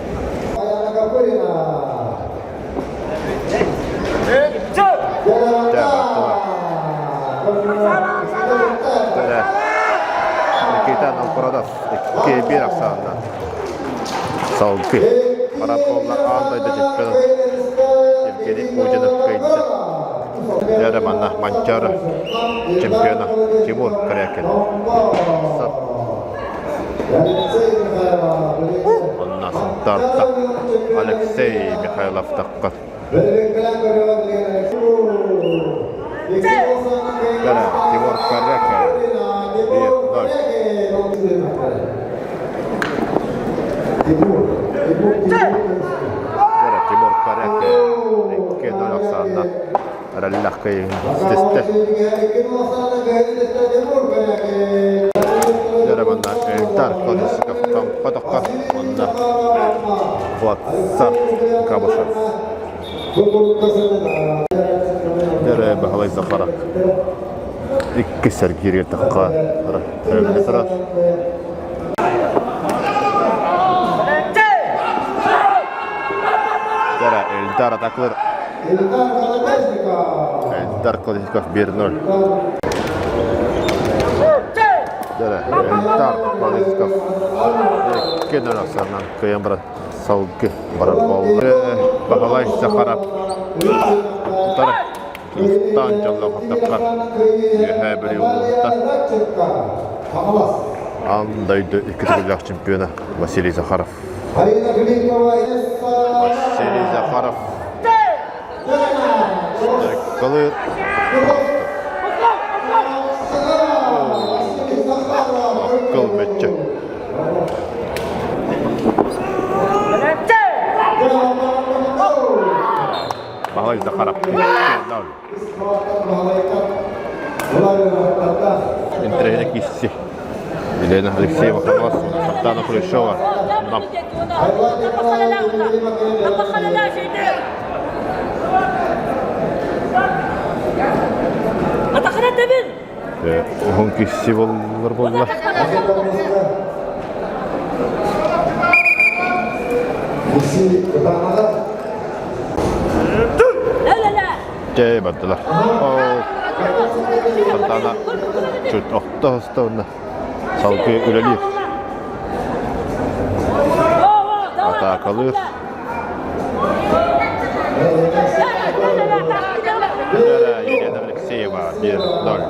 Tere. Nikita Novgorodov 2-1 aksanda. Salgı. Parapolla andayda çempiyon Евгений Удин'ın kaydı. Tere, manna Manchar çempiyonu Timur Karyakin. Ondan startta Alexey Mikhailov takkar. Tere, Timur Karyakin. 1-0. Tere, Timur Karyakin. 2-0 aksanda. Rallakayı isteste. Tere, manna Eldar Kodiskov kampatokka. Onda Vlatsar Kabushev. Tere, Bahalay Zakharak. 2 sergiriye takka. Tere, sıra. Tere, Eldar ataklar. Eldar Kodiskov 1-0. Tere, Eldar Kodiskov 2-0 aksana. Kıyım bir salgı barab oldu. Bahalay Zakharak. Tere, Kırgızistan canlı taklar. Yühe bir yolunda. Andaydı 2-0 çempiyonu Vasiliy Zakharov. Vasiliy Zakharov. Kalır. Akıl metçe. Bahalay Zakharov. Entrena kissi. Елена Алексеева Харлас. Сартана Кулешова. Nam. Ohun kişi bollar bollar. Cey battılar. Tantana çöt okta hasta onda. Salkı üleliyor. Hata kalıyor. Yara Елена Алексеева 1-0.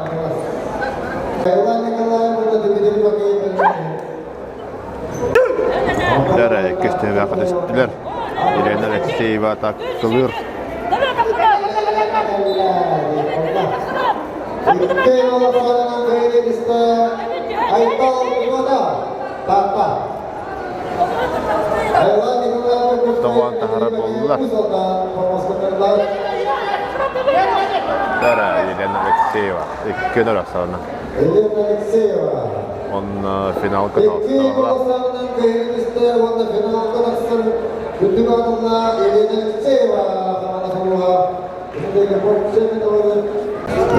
Yara ikisini vakit istiler. Елена Алексеева hata kalıyor. Tavan taharap oldular. Yara Елена Алексеева 2-0 sonra. On final kazandı.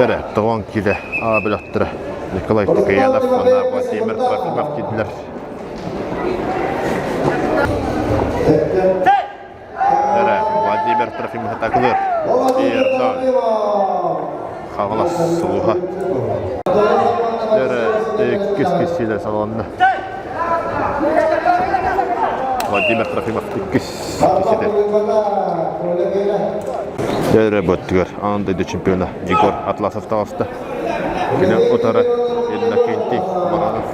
Yara tavan kide abilattırı. Nikolay Tikayanov, Vladimir Trofimov kediler. Yara Vladimir Trofimov takılır. 1-0. Havalas suluha. Yara ikis kişiyle salonda. Vladimir Trofimov ikis kişide. Yara böttüger. Andaydı çempiyona Igor Atlasov tavasta. Yine otara Elina Kenti Baranov.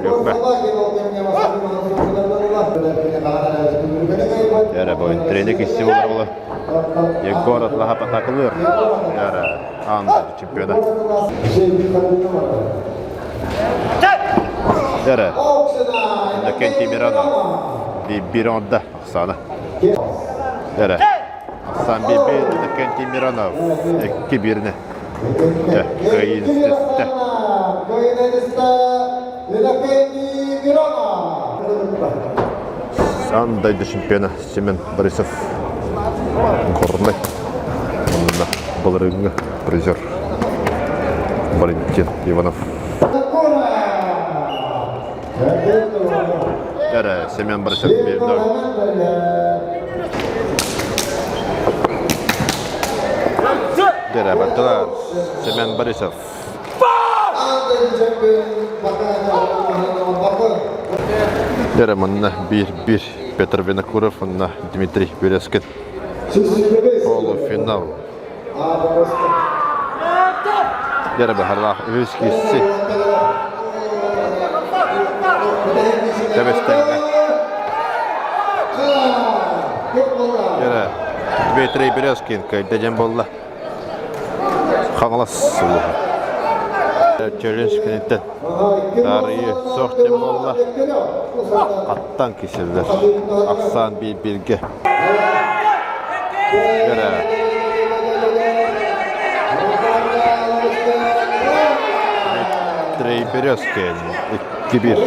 Yok be. Yara boyun treni kişi olur. Igor Atlasov takılıyor. Yara andaydı çempiyona. Yara Elina Kenti Miranov. Bir onda sana. Yara Hasan Bibi Elina Kenti Miranov. 2-1'ne. Kayın üstte. Andaydı şampiyona Semen Borisov. Горный. Балрынга призер. Валентин Иванов. Yara Semen Borisov 1-0. Yara battılar. Semen Borisov. Yara manna 1-1. Petr Vinokurov, manna Dmitriy Beleskin. Полуфинал. Yara baharlar ilişkisi. Tebestenge. Yara Dmitriy Beleskin kaydejen bolla. Хаңлас сулу. Череншкенеттен тарыйы соқтем болла. Аттан кесілдер. Ақсан билге. Гәрі. Дмитрий Березкин 2-1.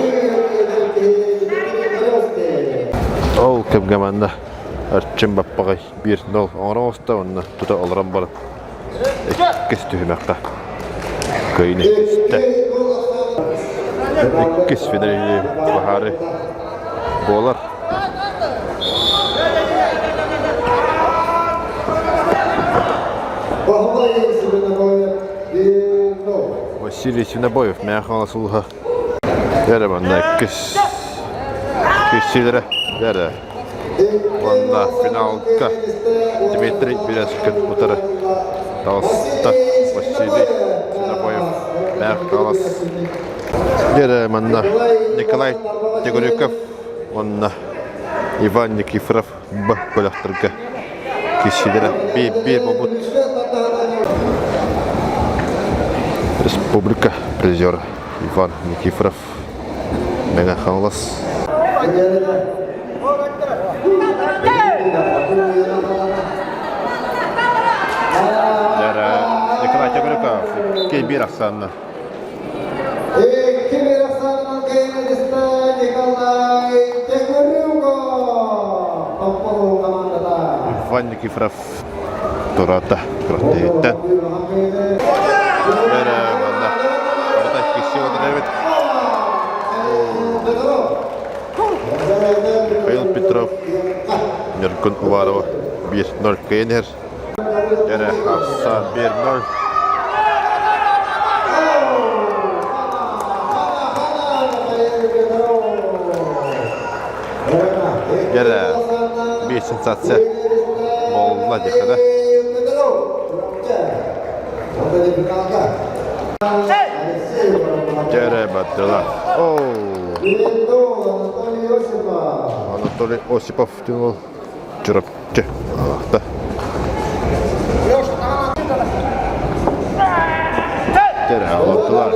Ол кем команда Арчим Баппағай 1-0 оңыран оста онына тұта оларан барын. Ikkis tühmäkkä. Köini kiste. Ikkis fideli bahari. Bolar. Василий Свинобоев мягкого слуха. Järjemänä ikkis. Kissilere. Järjä. Vanna finaalka. Dmitri Beleskin utara. Tausta Василий Свинобоев мягкого. Järjemänä Nikolai Tegorykov. Vanna Иван Никифоров Бахпалахтырга. Kissilere. Bir bobut. Республика призер Иван Никифоров. Мега ханлас. Яра Николай Tegorykov Кейбир Аксанна.
Кейбир Аксанна Николай
Иван Никифоров турата крохтейтен. Бәрі манда қабытай кеші отырайбет. Михаил Петров, Нергун Уварова 1-0 кейнер. Бәрі Хасан 1-0. Бәрі bir sensasiya bo'ldi deganda. Jarohatlar. Anatoliy Osipov tünül juribchi. Jarohatlar.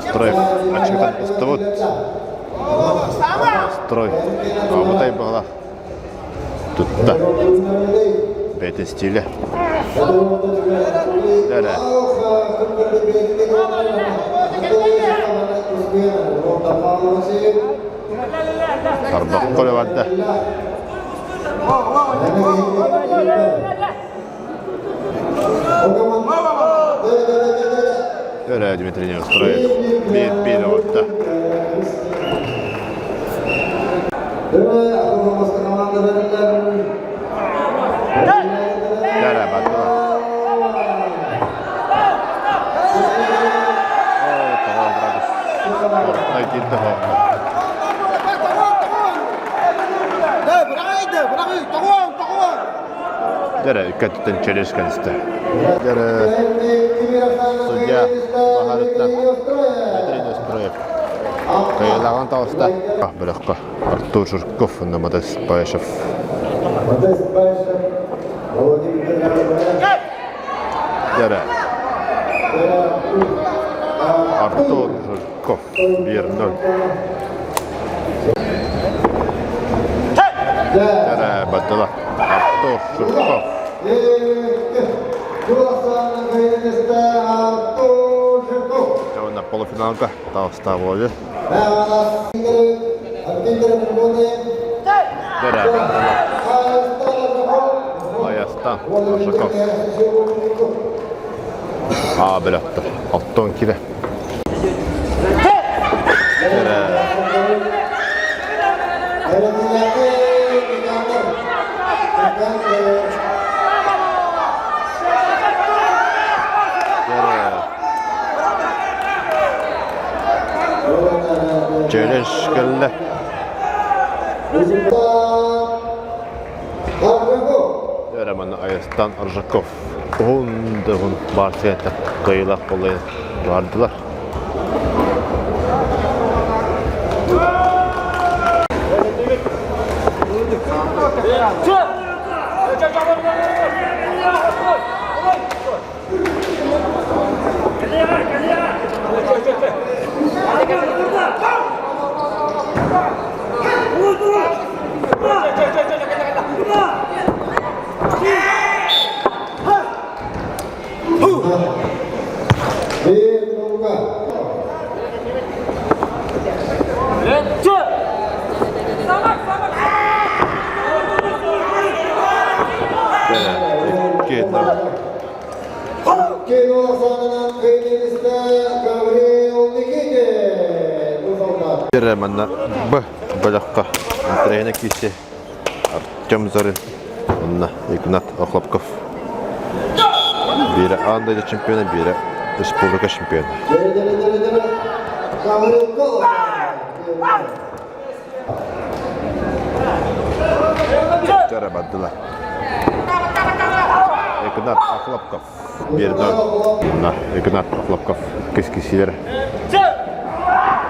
Строев, очевидно, стовут. Строй. Абытай бағла. Тұтта. Бәйтін стилі. Дәрі. Арбақ қолы барды. Дәрі Дмитрий Неустроев. Bir orta. Jarohatlar. Tamam bırakız. Ortaya gitti ha. Dere kötüden çelişken iste. Dere судья Бахарытнан Дмитрий Неустроев. Кайлаган тауыста. Бираққа Артур Жирков, Намадес Паешев. Дere Артур Жирков 1-0. Dere Badala Артур Жирков. На полуфиналка тауыста болды. Дere Badala Аястан Аржаков. Бір атты. 6-12. Çelişkili. Döremen Ayastan Arjakov. Hun Barcelona kıyılak olayı vardılar. Деревянна Б балаққа тренер кисе Артем Зорин, Игнат Охлопков. Бiri Андайда чемпионы, бiri республика чемпионы. Jarohatlar. Игнат Охлопков 1-0. Игнат Охлопков кескисилер.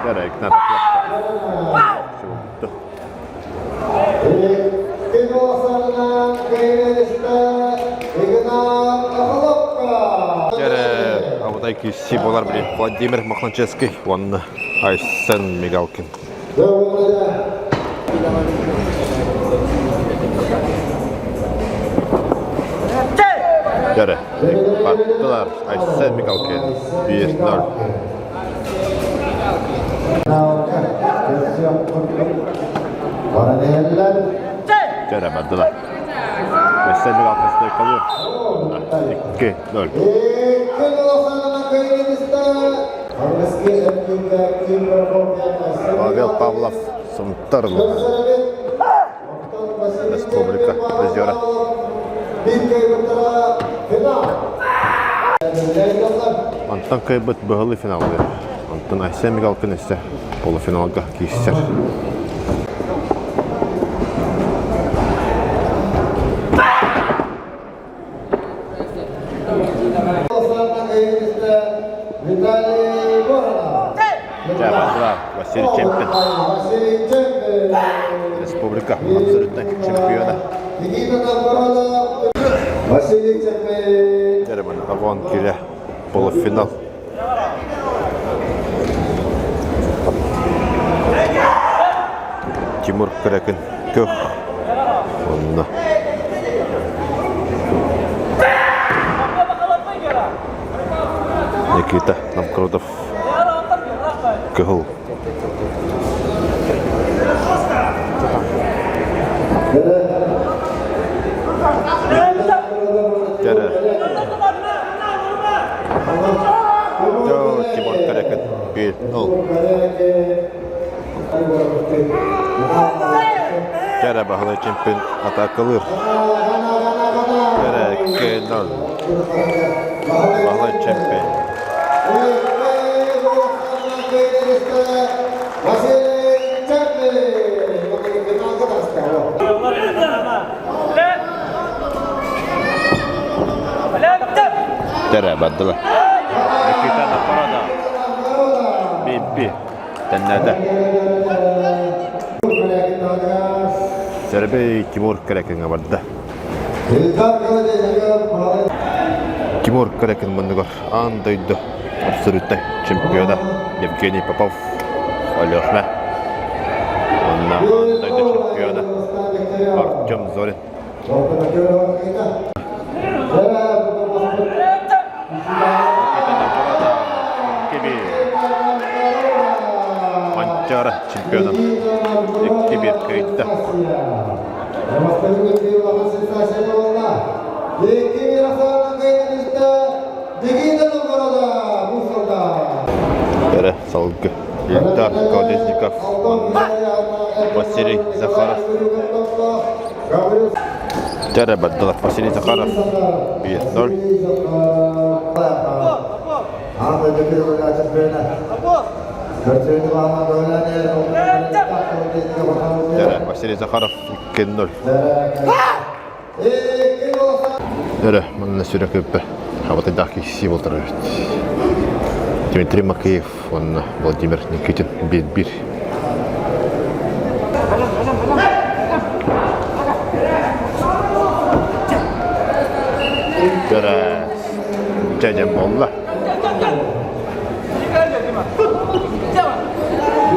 Игнат Охлопков. Абытай киси болар біле. Владимир Махначевский, он Айсен Мигалкин. Dere, battılar. Aysen Mikalkin 1-0. Tere Baddılar. Mesleğini kalkmasına kalıyor. 2-0. Pavel Pavlov Сунтарлы. Республика призера. Антон кайбыт быгылы финалды. Антон Айсен Мигалкын есе полуфиналга кийсер. Жабадылар Василий Чемпин. Республика абсолютно чемпиона. Термин Авон Киля полуфинал. Тимур Крекин Көх. Онна. Никита Новгородов. Кыгыл. Tere. Тимур Крекин 1-0. Tere бағылы чемпион атақылыр. Tere 2-0. Бағылы чемпион. Tere Baddılar. Nikita Novgorod. Bir. Tennede. Serbey Timur Krekin'e vardı. Timur Krekin bunlar andaydı. Absolutely чемпиона Евгений Попов. Алёшна. Он andaydı чемпиона Артем Зорин. Манчара чемпионом 2-1 kayıtta. Tere Salgı, Ildar Kolesnikov, Василий Захаров. Tere Baddılar, Василий Захаров 1-0. Tere Василий Захаров 2-0. Tere, манна сюрекөппе. Хаватайдaki символтары. Дмитрий Макеев, он Владимир Никитин 1-1. Tere Cecem Molla.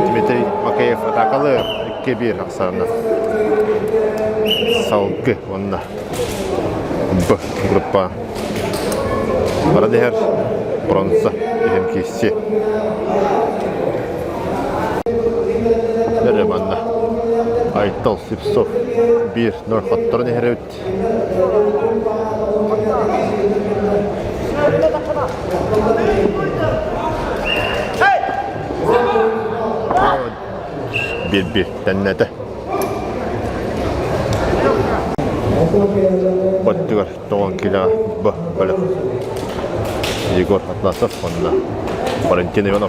Dmitriy Makayev atakalı 2-1 Aksan'da. Salgı onunla. Bu grupa. Arada her bronza hem Neremanla. Aytal Sipsov 1-0 hatlarını herevit. Bir tennede. Battıgar doğan kila böyle. Igor Atlasov onunla. Valentin Ivanov.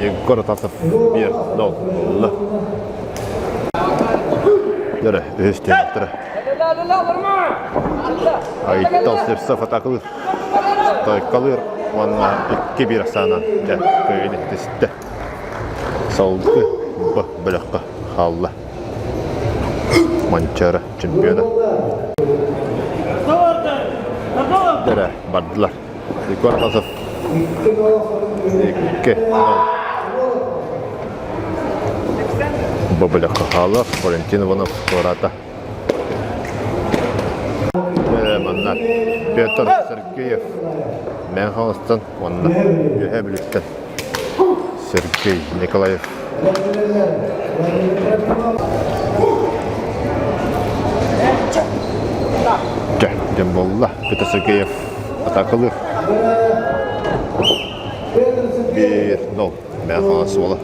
Igor Atlasov 1-0. Yere üstüne attırı. Aytal Sipsov atakılır. Kalır. Onunla 2-1 sana. Köyünü testi. Salgı bırakı halla. Mançara çempiyona. Tere Baddılar. Igor Atlasov 2-0. Bu bırakı halla. Valentin Ivanov orada. Tere manlar. Petr Sergeyev. Menhalstan onunla. Yühe birlikten. Сергей Николаев. Демболла, Петр Сергеев атакалыр. 1-0. Мен қаласы болы.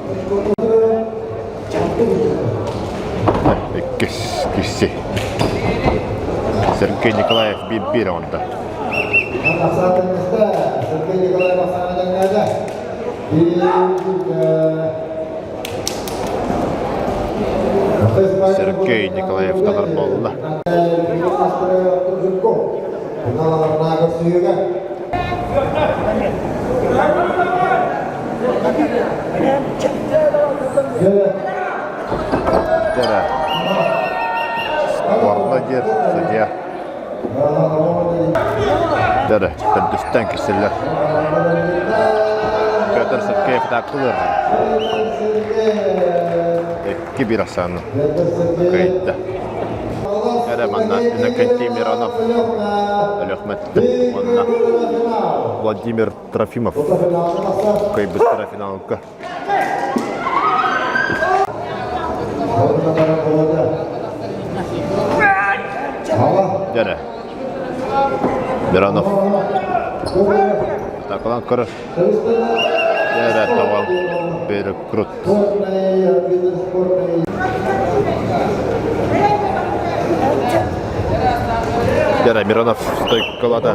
Кісі. Сергей Николаев 1-1 онда. Сергей Николаев тағыр болды. Жара. Спорна дер, судья. Жара, тәндістен кесілер. Петр Сергеев тақылыр. 2-1 асаны. Кайытты. Әреmanna Иннокентий Миронов, Әлөхметті, онна Владимир Трофимов, кайбыттыра финалға. Дәрі. Миронов. Тақылан көрі. Дәрі тавал. Бері крут. Дәрі Миронов стойкалады.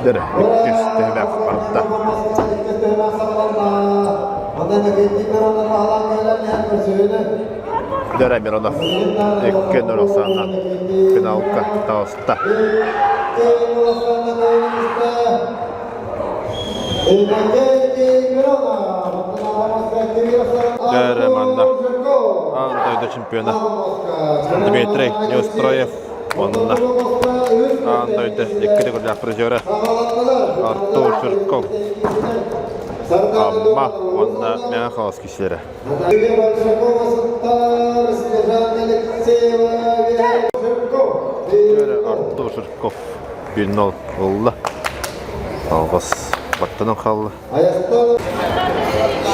Дәрі. Кестемек барды. Дәрі Миронов 2-0 осаннан финалға тауысты. Дәрі манна андойды чемпионы Дмитрий Неустроев онына андойды 2-2 призеры Артур Ширков. Amma onda mən xalas kişilərə. Görə Artur Şirkov 1-0 oldu. Alğas Battanın xallı.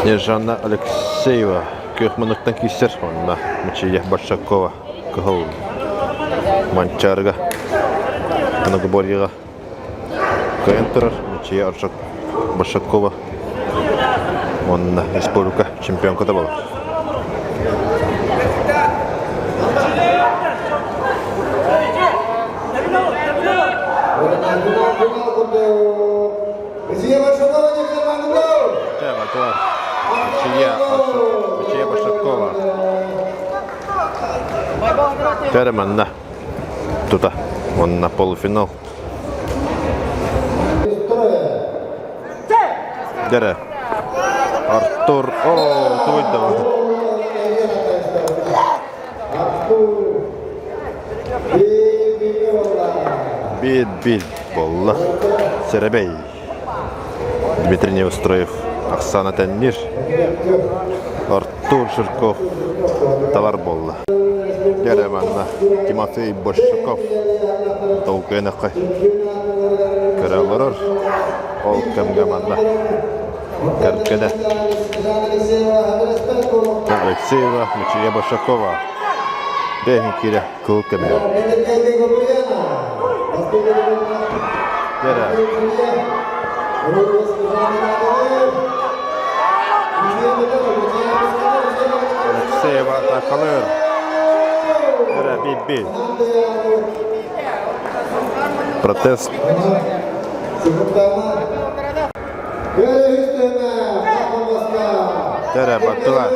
Снежана Алексеева Көхманықтан кişilər. Onda Мчия Башакова Кығыл Манчарга Кынагыборьеға Кайын тұрар Мчия Башакова. Он республика чемпионка да была. Мчия Башакова. Терманна. Туда. Он на полуфинал. Дәрі. Артур, тойды. Бит болды. Серебей. Дмитрий Неустроев, Оксана Тәннир, Артур Ширков, талар болды. Дәріманна Тимофей Башаков, Толкайнақай. Көрәлерір, ол кәмге манна. Кәркеді. Алексеева, Мчия Башакова. Бәйін келі күл кәмге. Дәрі. Алексеева тақалыр. Дәрі бейт. Протест. Дәрі баттыла.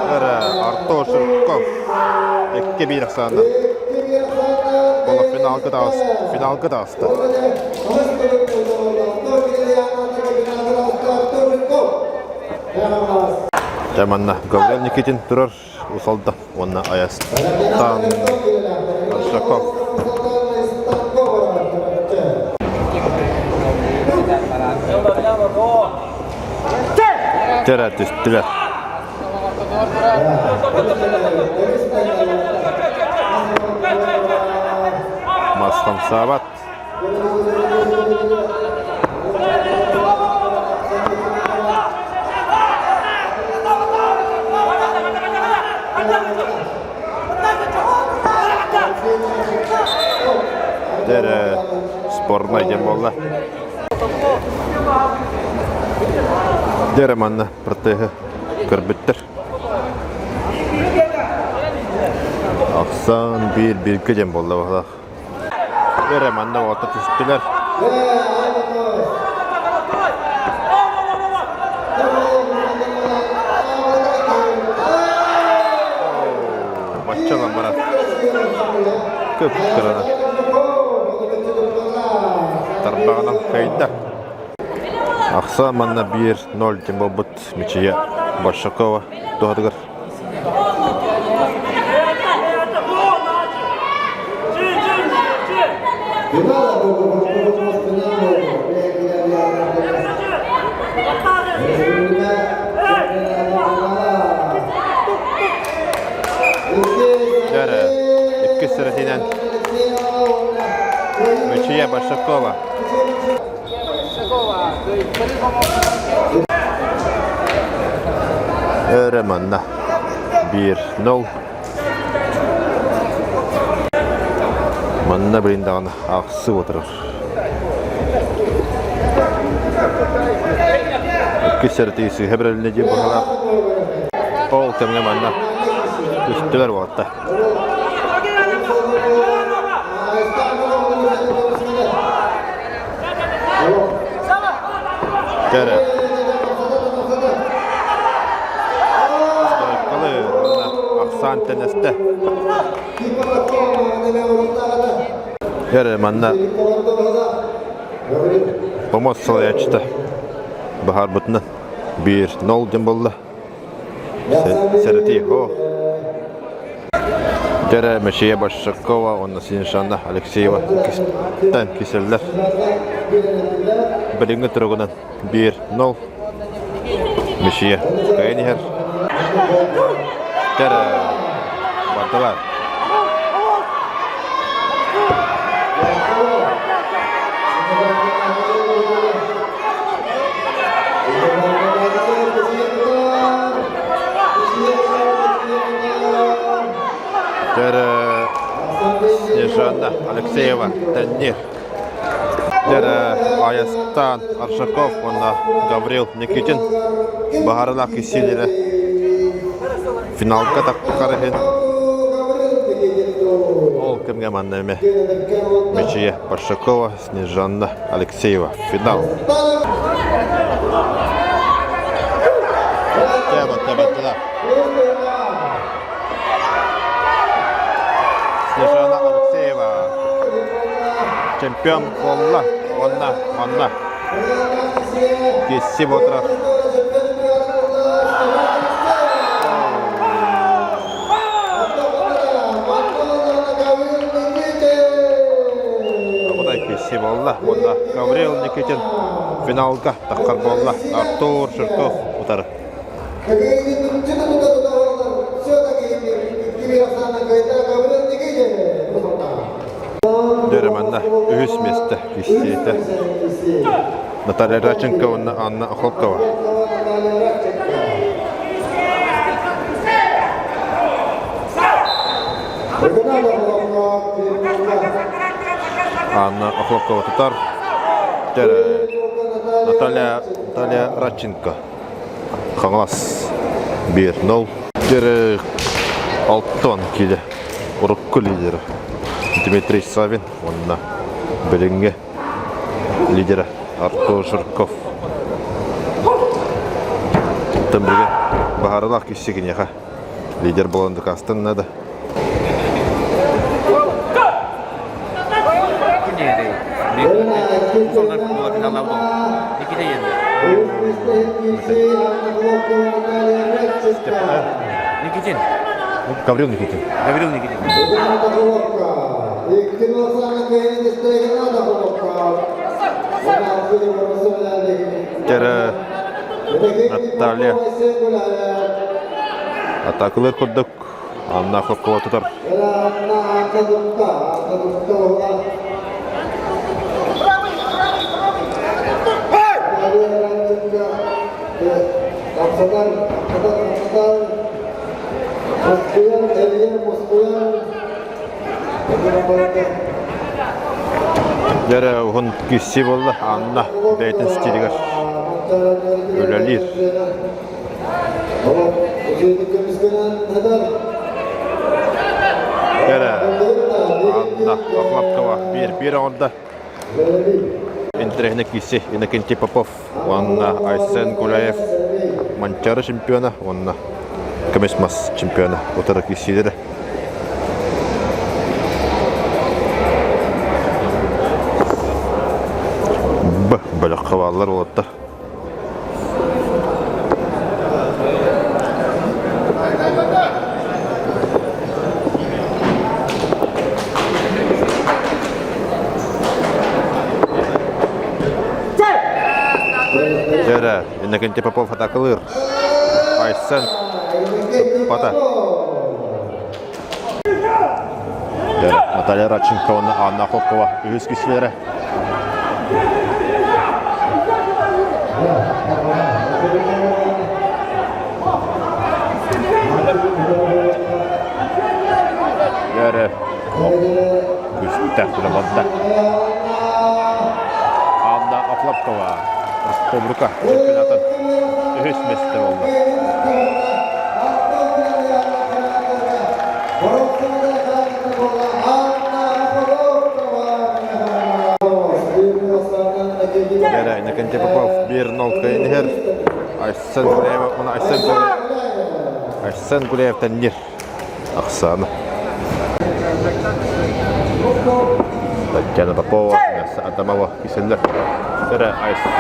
Дәрі Артур Ширков. 2-1 саны. Бұл финалғы дауысты. Жаманна Гаврил Никитин тұрар ұсалды. Онна Аястан Ширков. Дәрі түстілер. Масхан Сабат. болла. Дереманна протеге көрбүттер. Аксан bir кеден болла бала. Дереманна орта түстүлөр. Матчалан барат. Көп кырана. Тарбағынан кайда. Ақса манна 1-0 тем болбут Мичия Башакова тоғадығыр. İki sırasıyla Мичия Башакова. Öremanna 1-0. Manna bilindağını ақсы отырыр. İki sırtıysı hebreline de bağlar. Ol temine manna üstüler vatta. Tere. Aksan teneste. Tere manna. Pomoz salayaçta. Bahar butna 1-0 dem boldu. Sereti ho. Tere Mичия Башакова, onun Sinşan'da Alexeyeva kistan kiseller. Birinci turgundan 1-0. Mичия Kayniher. Tere Bardalar. Tere Снежана Алексеева Танир. Tere Ayastan Arshakov, onda Gavril Nikitin. Baharına kisileri finalga takkarıhen. Ol kimge manneme Mичия Башакова, Снежана Алексеева. Финал. Теба. Снежана Алексеева. Чемпион болла. Онна. Кесіп отырар. Бұдай кесіп болла. Онда Гаврил Никитин финалға таққар болла. Артур Ширков ұтары. Дереманна үз месті кестейті. Наталья Раченкова, Анна Охлопкова. Анна Охлопкова тұтар. Наталья Раченко. Қаңлас 1-0. Дері Алтон келі. Ұрыққы лидері. Дмитрий Савин, онна білінге лидері Артур Ширков. Тымбірге бағарылақ кесеген еға лидер боланды қастын нады.
Никитин.
Гаврил Никитин. Tere Наталья. Атакылар көрдік. Анна Охлопкова тұтар. Jere hun kissi bolla anna beytin stiliger. Ölelir. Jere anna aklapkava bir onda. Intrehne kissi Innokenty Popov. Anna Aysen Gulaev. Manchara чемпиона, Anna Kamesmas чемпиона. Otara kissileri. Böyle havalar oldu. Jere, Innokenty Popov atakılır. Aysen Pata. Jere, Natalia Radchenko, Anna Kokova, ühes kişilere. Jere, Küstä tulevalta. Anna Aklapkova, Respublika çempionatın yhdysmestari oldu. Jere, Innokenty Popov 1-0 kayınher. Aysen Gulaev, ona Aysen Gulaev tanır. Aksana. Tatjana Popova, Nessa Adamova, kisseler. Jere, Aysen.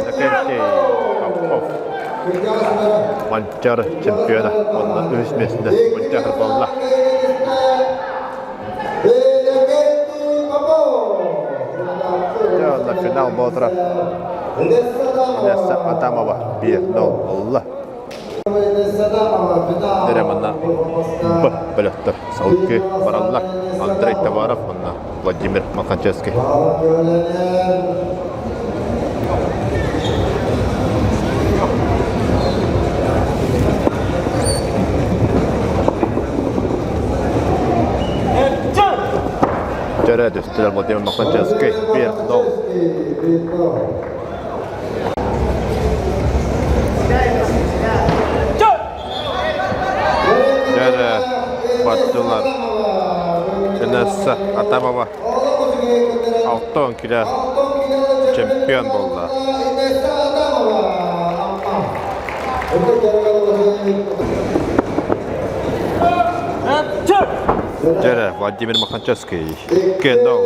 Innokenty Popov. Manchara çempiyona. Ondan yhdysmestari. Manchara bolla. Jalla final botra. Nessa Adamova 1-0 oldu. Deremanna bölöktür. Saukki Baralla, Andrei Tavarov, Vladimir Makhanchevskiy. Jere düştüler Vladimir Makhanchevskiy 1-0. Jere battılar. Nessa Adamova 6 kilo çempiyon oldu. Jere Vladimir Makhanchevskiy 2-0.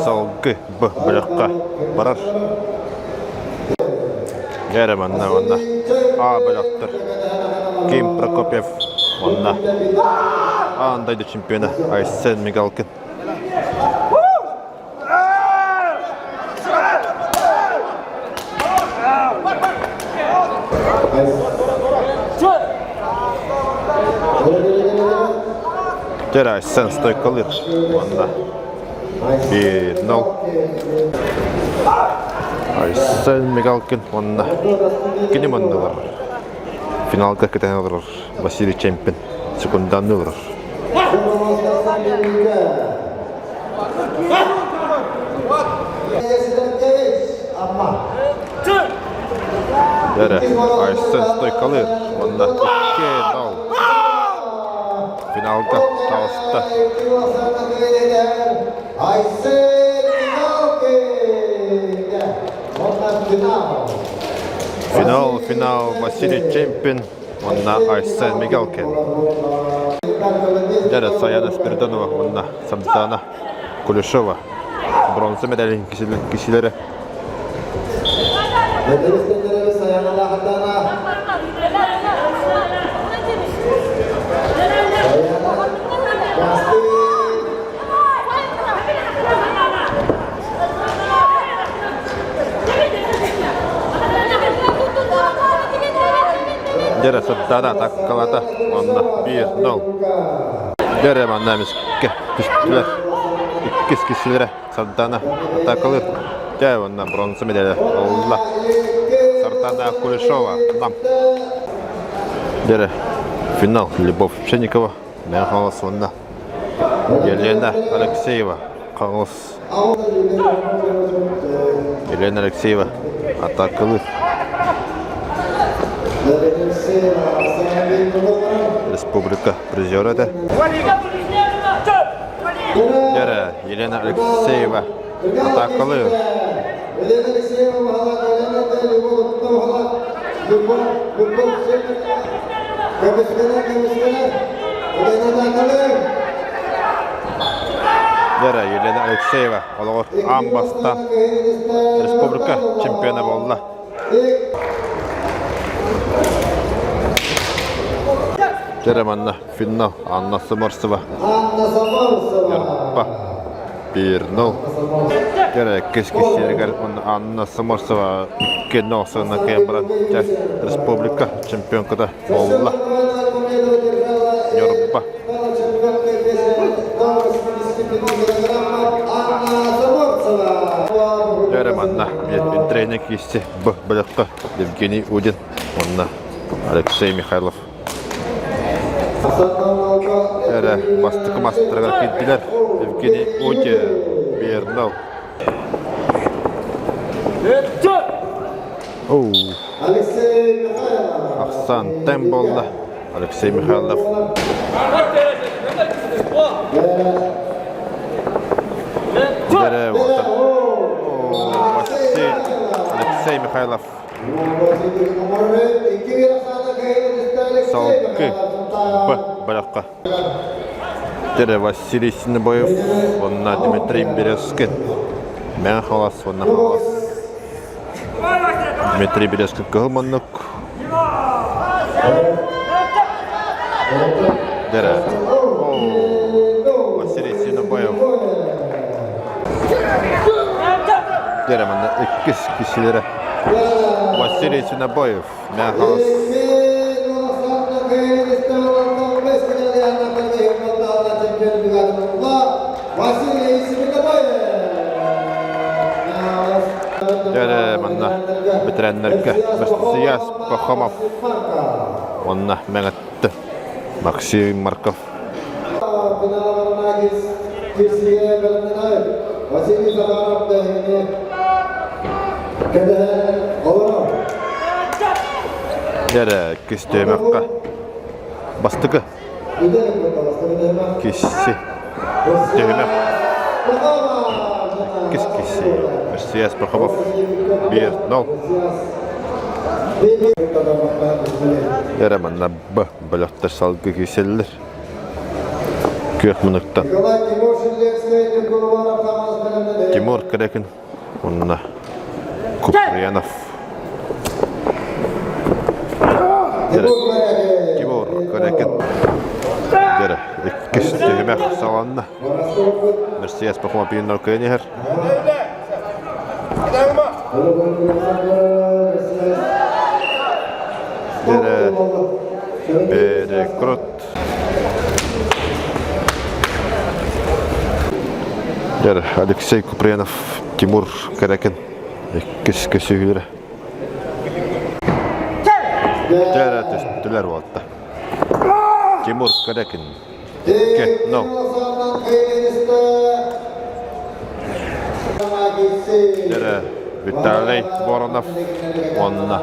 Salgı bu bölükte barar. Jere manna A bölüktür. Kim Prokopyev manna andaydı çempiyona Aysen Migalkin. Jere Aysen stoykalır manna 1-0. Aysen Migalkin manna kini manna var. Finalga ketene olur. Vasiliy Chempin sekundanlı olur. Jere Aysen stoykalır manna 2-0. Finalga tausta. Final Vasiliy Chempin, Anna Aysen Migalkin. Jere Sayana Spiridonova, Anna Samtana Kuleshova. Bronza medalya kişileri. Jere Samtana takkalata, Anna 1-0. Jere mannamis püstüler. İkiz kişilere Samtana takılır. Jere Anna bronza medalya oldu. Sartana Kuleshova. Jere Финал. Любовь Пшенникова. Мен қалас онна. Елена Алексеева. Қалас. Елена Алексеева. Атакылы. Республика призера да. Елена Алексеева. Атакылы. Елена Алексеева. Олар Амбастан. Республика чемпионы болды. Манна финал. Анна Самарсова. Ярпа. 1-0. Кешкешерігер Анна Самарсова 2-0 сығына кейбірі республика чемпионкада болды. Ярпа. Манна метпен тренинг есте бұлыққа Евгений Удин. Манна Алексей Михайлов. Бастықы мастырға кетпелер. Евгений Удин 1-0. Ақсан тәм болды. Алексей Михайлов. Алексей Михайлов. Салқы бұлаққа. Василий Синебоев. Онна Дмитрий Березкин. Мен қалас, онна қалас. Дмитрий Березкин қылманық. Василий Синебоев. Манна иккіс кішілері. Василий Синебоев. Мен қалас. Манна бітірәнлерге Мірсияс Пахомов. Онна мәңітті Максим Марков. Кесті мәққа бастығы кесі түймәқ кесі Мірсияс Пахомов 1-0. Манна бұлықтар салғы кеселілер көк мұнықтан Тимур Карекин. Онна Куприянов. Тимур Карекин. Кешті мәқ саланына Мірсияс Пахомов 1-0 көйнігер. Перекрут. Алексей Куприянов, Тимур Карекин. Кешкі сүйгілері. Түстілер болатты. Тимур Карекин. 2-0. Виталий Воронов. Онна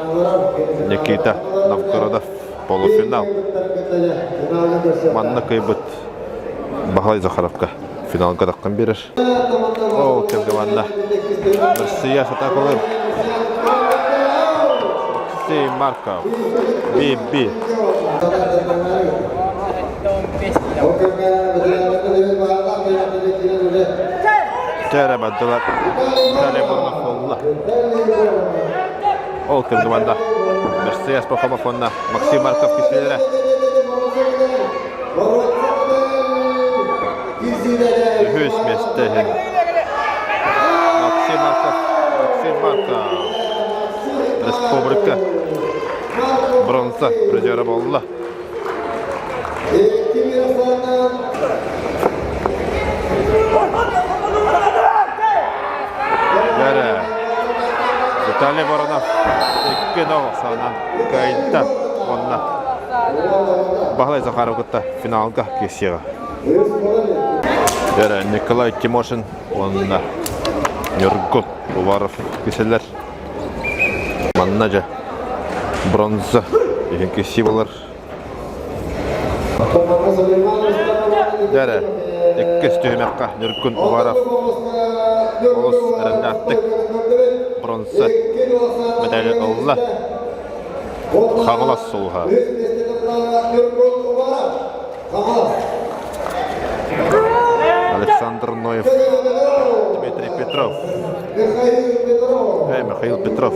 Никита Новгородов. Полуфинал. Манна көйбіт Бағалай Захаровка. Финалға таққан берір. Кемге манна Мірсияс атақылыр. Максим Марков. Би. Баддылар. Талибонов олла. Кемге манна Мірсияс Пахомов. Онна Максим Марков кеселері. Hüs mestehin. Максим Марков. Республика бронза призері болды. Виталий Воронов 2-0 санан кайда. Онна Бахлай Захаровка финалга кесега. Дәрә Николай Тимошин, онна Нургул Уваров кеселер. Маннажа бронза деген кесебалар. Дәрә Эккес түймәккә Нургул Уваров Оғыз әрәндәттік бронза медалі алла. Қаңылас солға. Александр Ноев, Дмитрий Петров, Михаил Петров.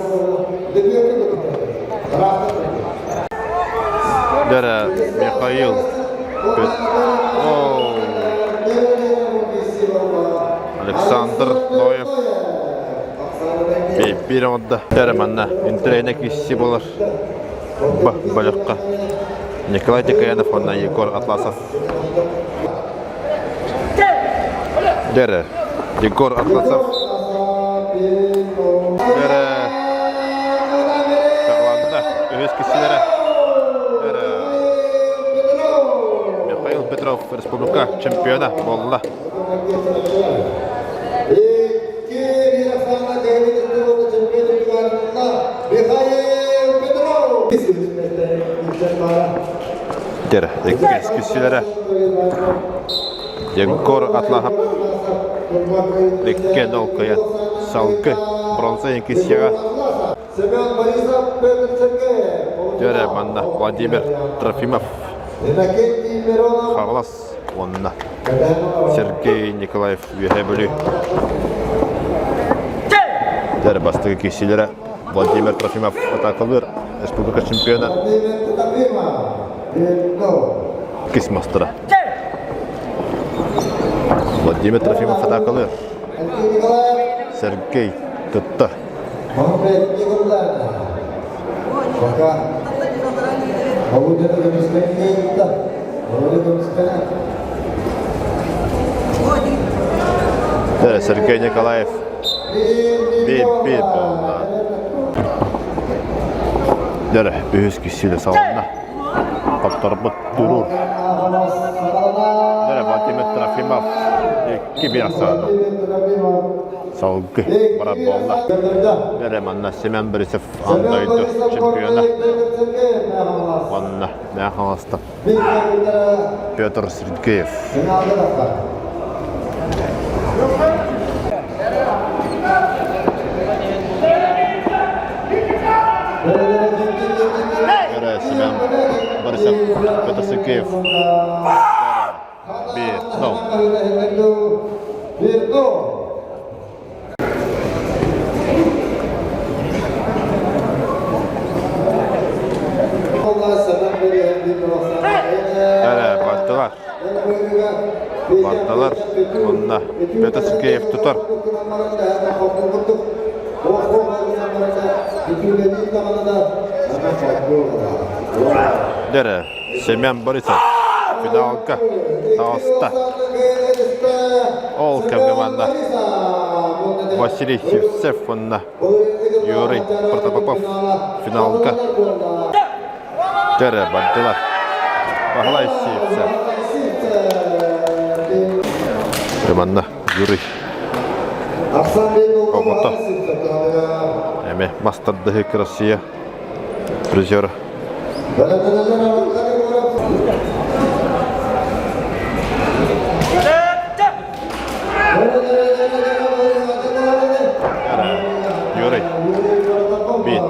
Дәрә Михаил Александр Ноев. Bir onda Дәрәмәнна интернет кисси булыр. Балыққа Николай Тикаянов, онна Егор Атласов. Дәрә Егор Атласов. Дәрә Тағланда өз кисилері. Дәрә Михаил Петров республика чемпиона болла. Дәрә Эккес кисилері. Егор Атласов. Лекке нолкая салкы бронза кисега. Дәрә манна Владимир Трофимов. Қағылас онна Сергей Николаев Юхебілі. Дәрә бастығы кесилері Владимир Трофимов атақылыр республика чемпиона. Кис мастера Владимир Трофимов атақылыр. Сергей Тұтты. Дәрә Сергей Николаев. Бейт болда. Дәрә өз кесілі салынна. Қаптарбыт тұрур. Дәрә Владимир Трофимов. Екі асаны. Салғы барат болда. Дәрә манна Семен Борисов андайды чемпиона. Манна мәхаласта Петр Сергеев. Дәрә Семен Борисов Петр Сергеев. Батталар, онна Петр Сергеев тұтар. Дәрә Семен Борисов финалға тауыста. Ол команда Василий Севцев, онна Юрий Протопопов финалға. Дәрә батталар Бағлай Севцев. Манна Юрий Огото. Әме мастардығы Россия призеры. Юрий бит.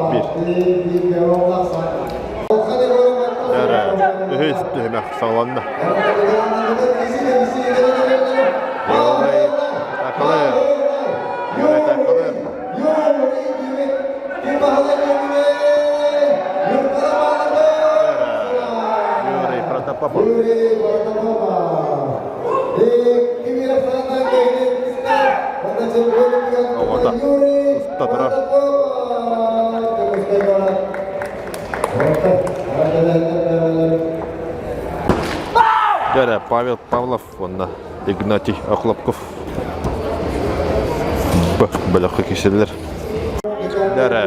Дәрә өз түймәк сағыланды. Юрий Такалыр. Юрий Протопопов. Оғата. Ұста тұра. Дәрә Павел Павлов, онна Игнатий Охлопков. Бәліқі кешелер. Дәрә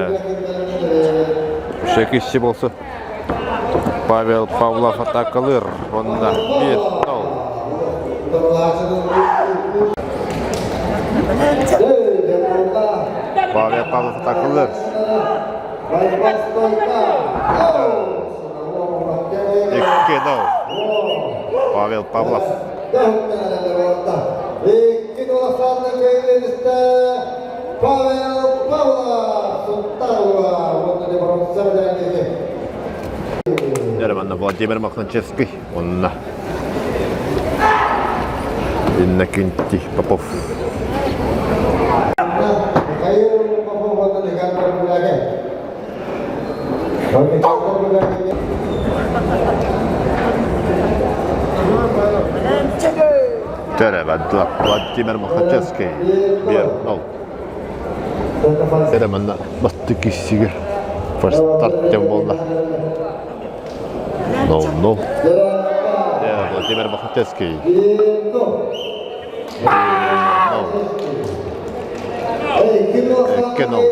Шекесі болсы. Pavel Pavlov atakalır. Onda 1-0. Pavel Pavlov atakalır. İki nol. Pavel Pavlov.
Pavel Pavlov.
Järvänä Vladimir Makhnachevski. Onna. Inna Kyntti Popov. Terve Vladimir Makhnachevski. 1-0. Järvänä Matti Kissiger. Starten bolda. 0-0. Ja Vladimir Makhnachevski. 2-0.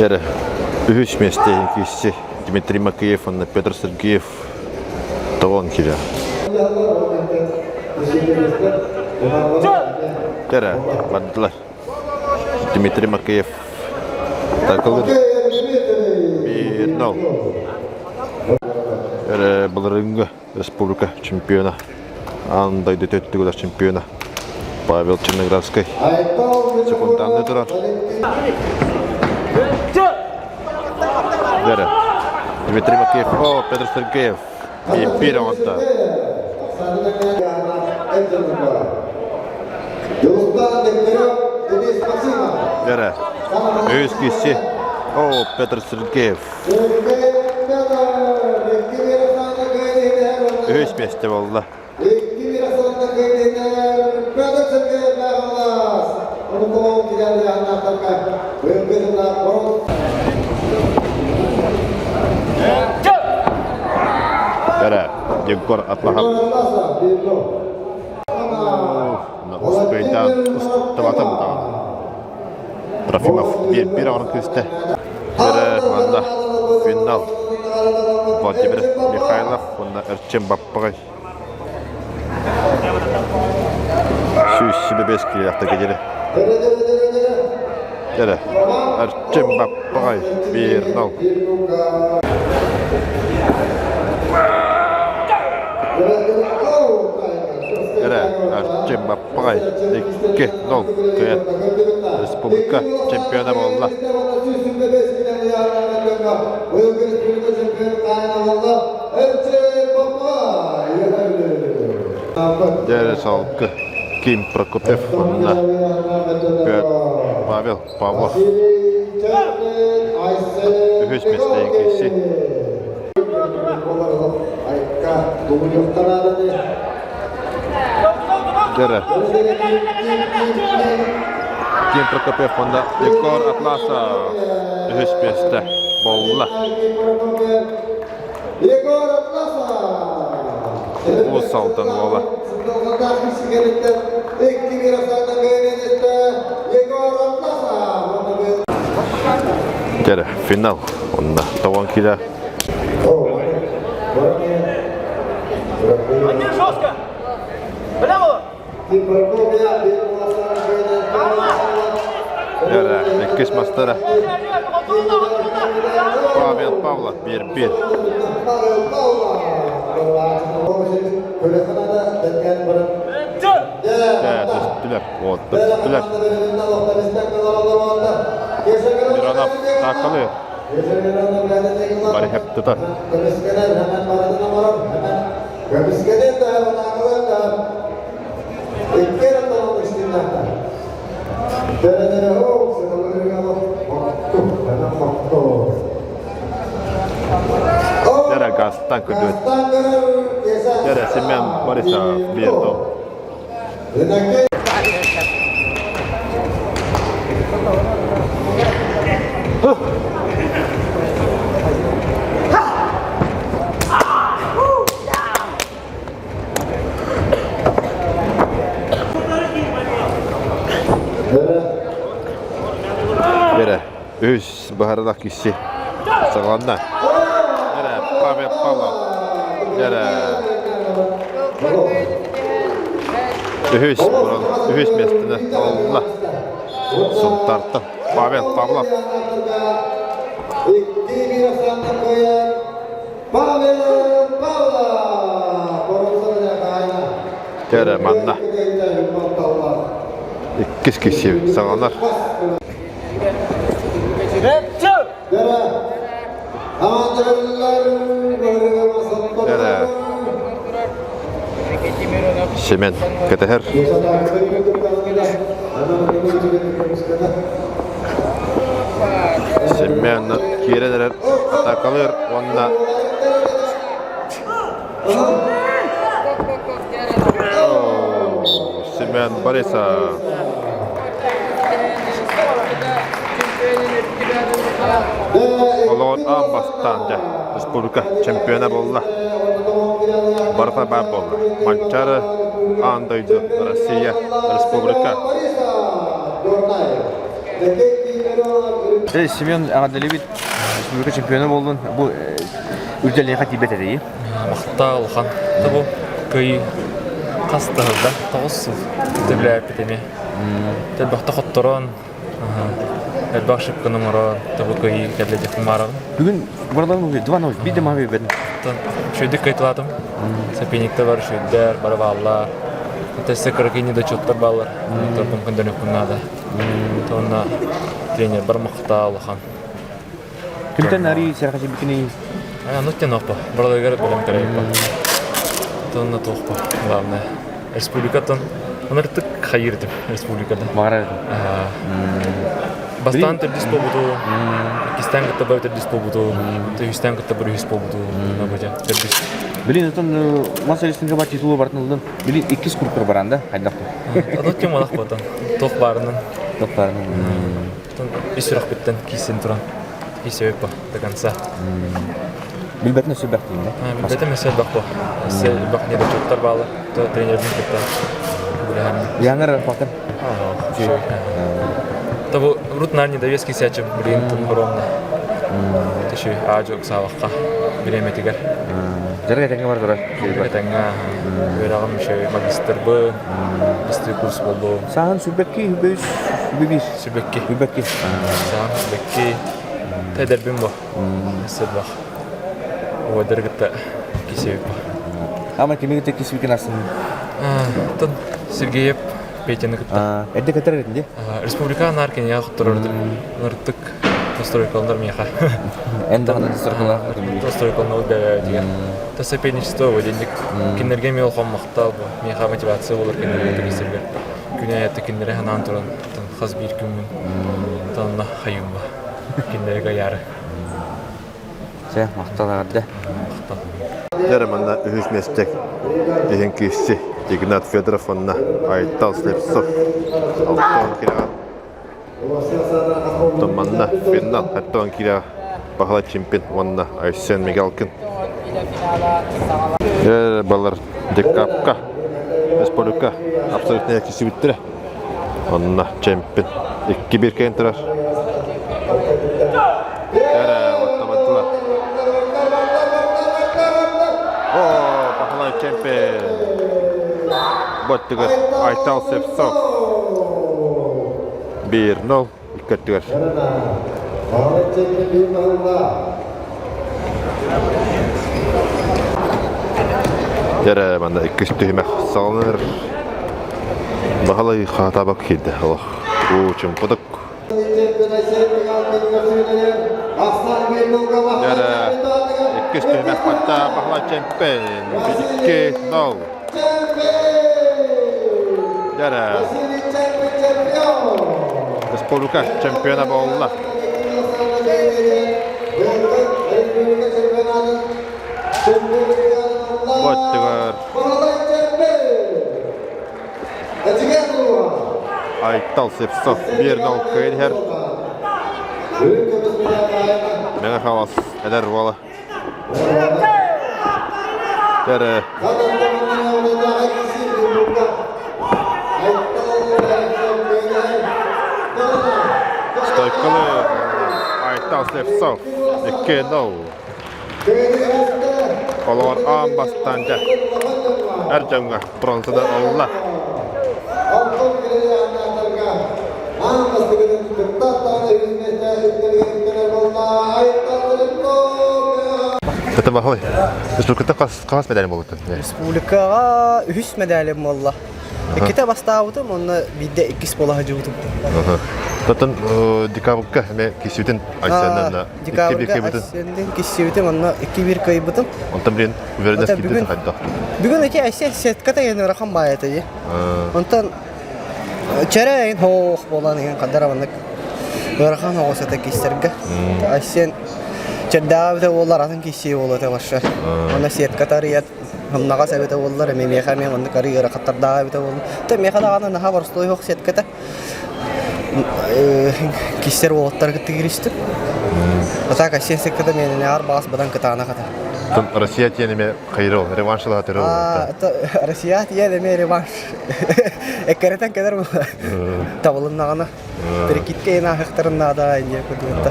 Järä yhdysmiesten kissi Dmitri Makeyev on Petr Sergeyev Tavonkirja. Järä Vandla Dmitri Makeyev takılır. 1-0. Järä Belarusia Respublika çempionu. Andaydı töttügüler çempionu. Pavel Chernogradskiy. Sekundanda durar. Järä Dmitri Makeyev. Petr Sergeyev. Bir onda. Järä Yskissi. Petr Sergeyev. Yhdysmiesten bolda. Järä Yegor Atlahov. Uspeitaan ustavatamtaan. Trofimov 1-1 on kyste. Järä Vanda final. Vladimir Mikhailov on Artem Bappay. Syyssimme Beskilihtä kejeli. Järä Artem Bappay 1-0. Järä Artem Bappay 2-0. Köyät Respublika çempionu bolda. Järä Salkı Kim Prokopiev on Pavel Pavlov. Yhdysmiesten kissi. Järä Kim Prokopiev on Yegor Atlasov. Yhdysmiesten bolla. Uussaltan olla. Järä final on Tavonkirja. Järä ykkösmastara Pavel Pavlov 1-1. Päätöstylä, oottamistylä. Mironov takkalıyor. Bari hep tutar. Järä kanssa tankkatyöt. Järä Semyan Borisov 1-0. Järä baharda kişi sağlandı. Yere Pavel Pavlov. Yere Ühüs mestini Allah. Son tarttı. Pavel Pavlov.
İki sandık koyan Pavel Pavlov.
Yere manna. İki kişi sağlanır. Yere Şemen Keteher. Şemen kireler atakalır. Onda Şemen Barisa. Olon ambastanda Respublika çempiyonu boldu. Barta bar boldu. Mançarı andaydı Rusya Respublika.
Семен Ағадалевит Республика чемпионы болдun. Bu ülkelerine katibet edeyi.
Мақта олхан. Табу көй қастығызда тоғыз төбләп бітеме. Тәлбақты қоттырын. Тәлбақ шыпқы нұмырын. Табу көй кәлдеді құмарығын.
Бүгін бұраларым өй, дуан өй, биді мағай бәдін.
Шөйдік кайтыладым. Сәпенікті бар, шөйдер, бары баллар. Тәсі кіргені де чоттар балар. Торбын күндерін күннады. Тоғына тренер бар мақта олхан.
Күнтен әрі сәрқашы бікіне
Нұттен оқпа. Бұралығыр білім кәрейіп ба. Тоғына тоқпа. Главное. Республикатын. Онырттық қайырдым республикада.
мағара
Бастан тәрдіс болбуду, Пакистан кітті бай тәрдіс болбуду, Тәуістан кітті бір үйіс болбуду, набыжа тәрдіс.
Білін ұтын масалестің ғаба титулы бартын ұлдың, білін 2 күркір баранда, қайдақты?
Адоттен мадақ батан, тоқ барының.
Тоқ барының.
Үс ұрақ біттен кейсен тұран, кейсе өп ба, до конца.
Білбәтін өсі бәқ дейін, да?
Білбәтін өсі бақ ба, өсі бақ неде чоттар балы, тренердің кітті.
Яңыр фактор?
Табу рутнар недовески сячым, блин, тун огромно. Тиши ажок саваққа, білеме тегер.
Жарға тәңге бар тұрар?
Тәңге, өрағым магистр бұл, бісті курс болду.
Саған сүрбәтке, үбейіз, үбейіз?
Сүрбәтке.
Үбәтке.
Саған сүрбәтке тәдәрбім бұл, мәсір бақ. Оғадыр күтті кесеуіп бұл.
Ама кемеге тек кесібекен асын?
Тын Сергеев Петяны күтті.
Әдді кәтір ретінде?
Республика наркен яғып тұрырды. Нұрттық настройкалындар меха.
Әндіғанды настройкалар?
Настройкалын бәбәй деген. Соперничество өдендік. Кенерге мел қоммақтал бұл. Меха мотивация болыр кенерге тегесергер. Күне әйетті кенере ханан тұрын. Қаз бір күнмін. Танына қайым ба. Кенерге яры.
Сәй, мақталағарды.
Ярыманда үхіс местек. Ехен кеші Игнат Федоров онына Айтал Слепцов. Алтон кираған. Томанна финал. Хаттон кираған. Бағала чемпион онына Айсен Мигалкин. Балар Декапка. Республика. Абсолютно якisi біттірі. Онына чемпион. 2-1 кейін тұрар. Бағала чемпион. Боттығыр Айтал Слепцов. 1-0. Үккеттігір. Яры, манда 2 түйімек салыныр. Бағалай қатабақ келді. Учым құдық. Яры, 2 түйімек қатта бағалай чемпион. 2-0. Яры. Республика чемпиона болла. Боттығыр. Айтал Слепцов 1-0 көйдер. Меңа қалас әдер болы. Дәрі. Стойкалы Viktor Slevtsov 2-0. Kolor ağın bastanca. Ercan'a bronzada olla.
Altın Birliği anlatırken Namazlı'nın kırkta tane hizmete üstlerine olma ayıklarının
Это бахой. Республикада қағаз медалі болды.
Республикаға үш медалім болла. Екіте бастауытым, оны бидде 2 болаға жүгітім.
Тотын декабрьға әме кесеудің айсанына 2-1 бұтын.
Айсанның кесеуітім, оны 2-1 көйбітім.
Онтан бірін үверінес келді қайда.
Бүгін әке әсе сетката ені рақам байыты. Онтан чәрі әйін хоқ болан еген қаддар аваннық рақам хоғысата кестергі. Әсен чәрдәға біті олар атын кесеу олаты башы. Оны сетката рият Хамнаға сәбеті олар, әме меха мен онды қари рақаттардағы біті олар. Та меха дағаны наға барыстой хоқ сетката. Кестер олаттар күтті керістіп. Отак әсен сетката меніне ар бағас бұдан күтағына қата.
Россия тенеме қайрыл, реваншыла тырыл.
Россия тенеме реванш. Әккәреттен кәдір бұл. Табылыннағына. Перекетке ена қықтарыннағда әйне көдуетті.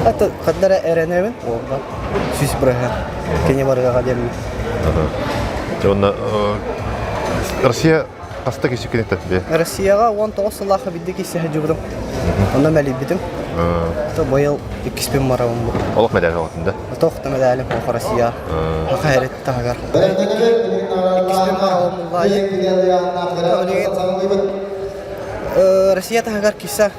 Аты қаддара әренемін, олға сүз бұраған. Кене барғаға демін.
Онна Россия қаста кесі кенетті бе?
Россияға 19 сылақы бидді кесі жүгірдім. Онда мәлі бітім. Бойыл 2-пен марауым бұл.
Олық медалі олатында?
Тоқты мәләлім оғы Россия. Хақа әрет тағар. 2-пен марауым бұл. Россия тағар кесі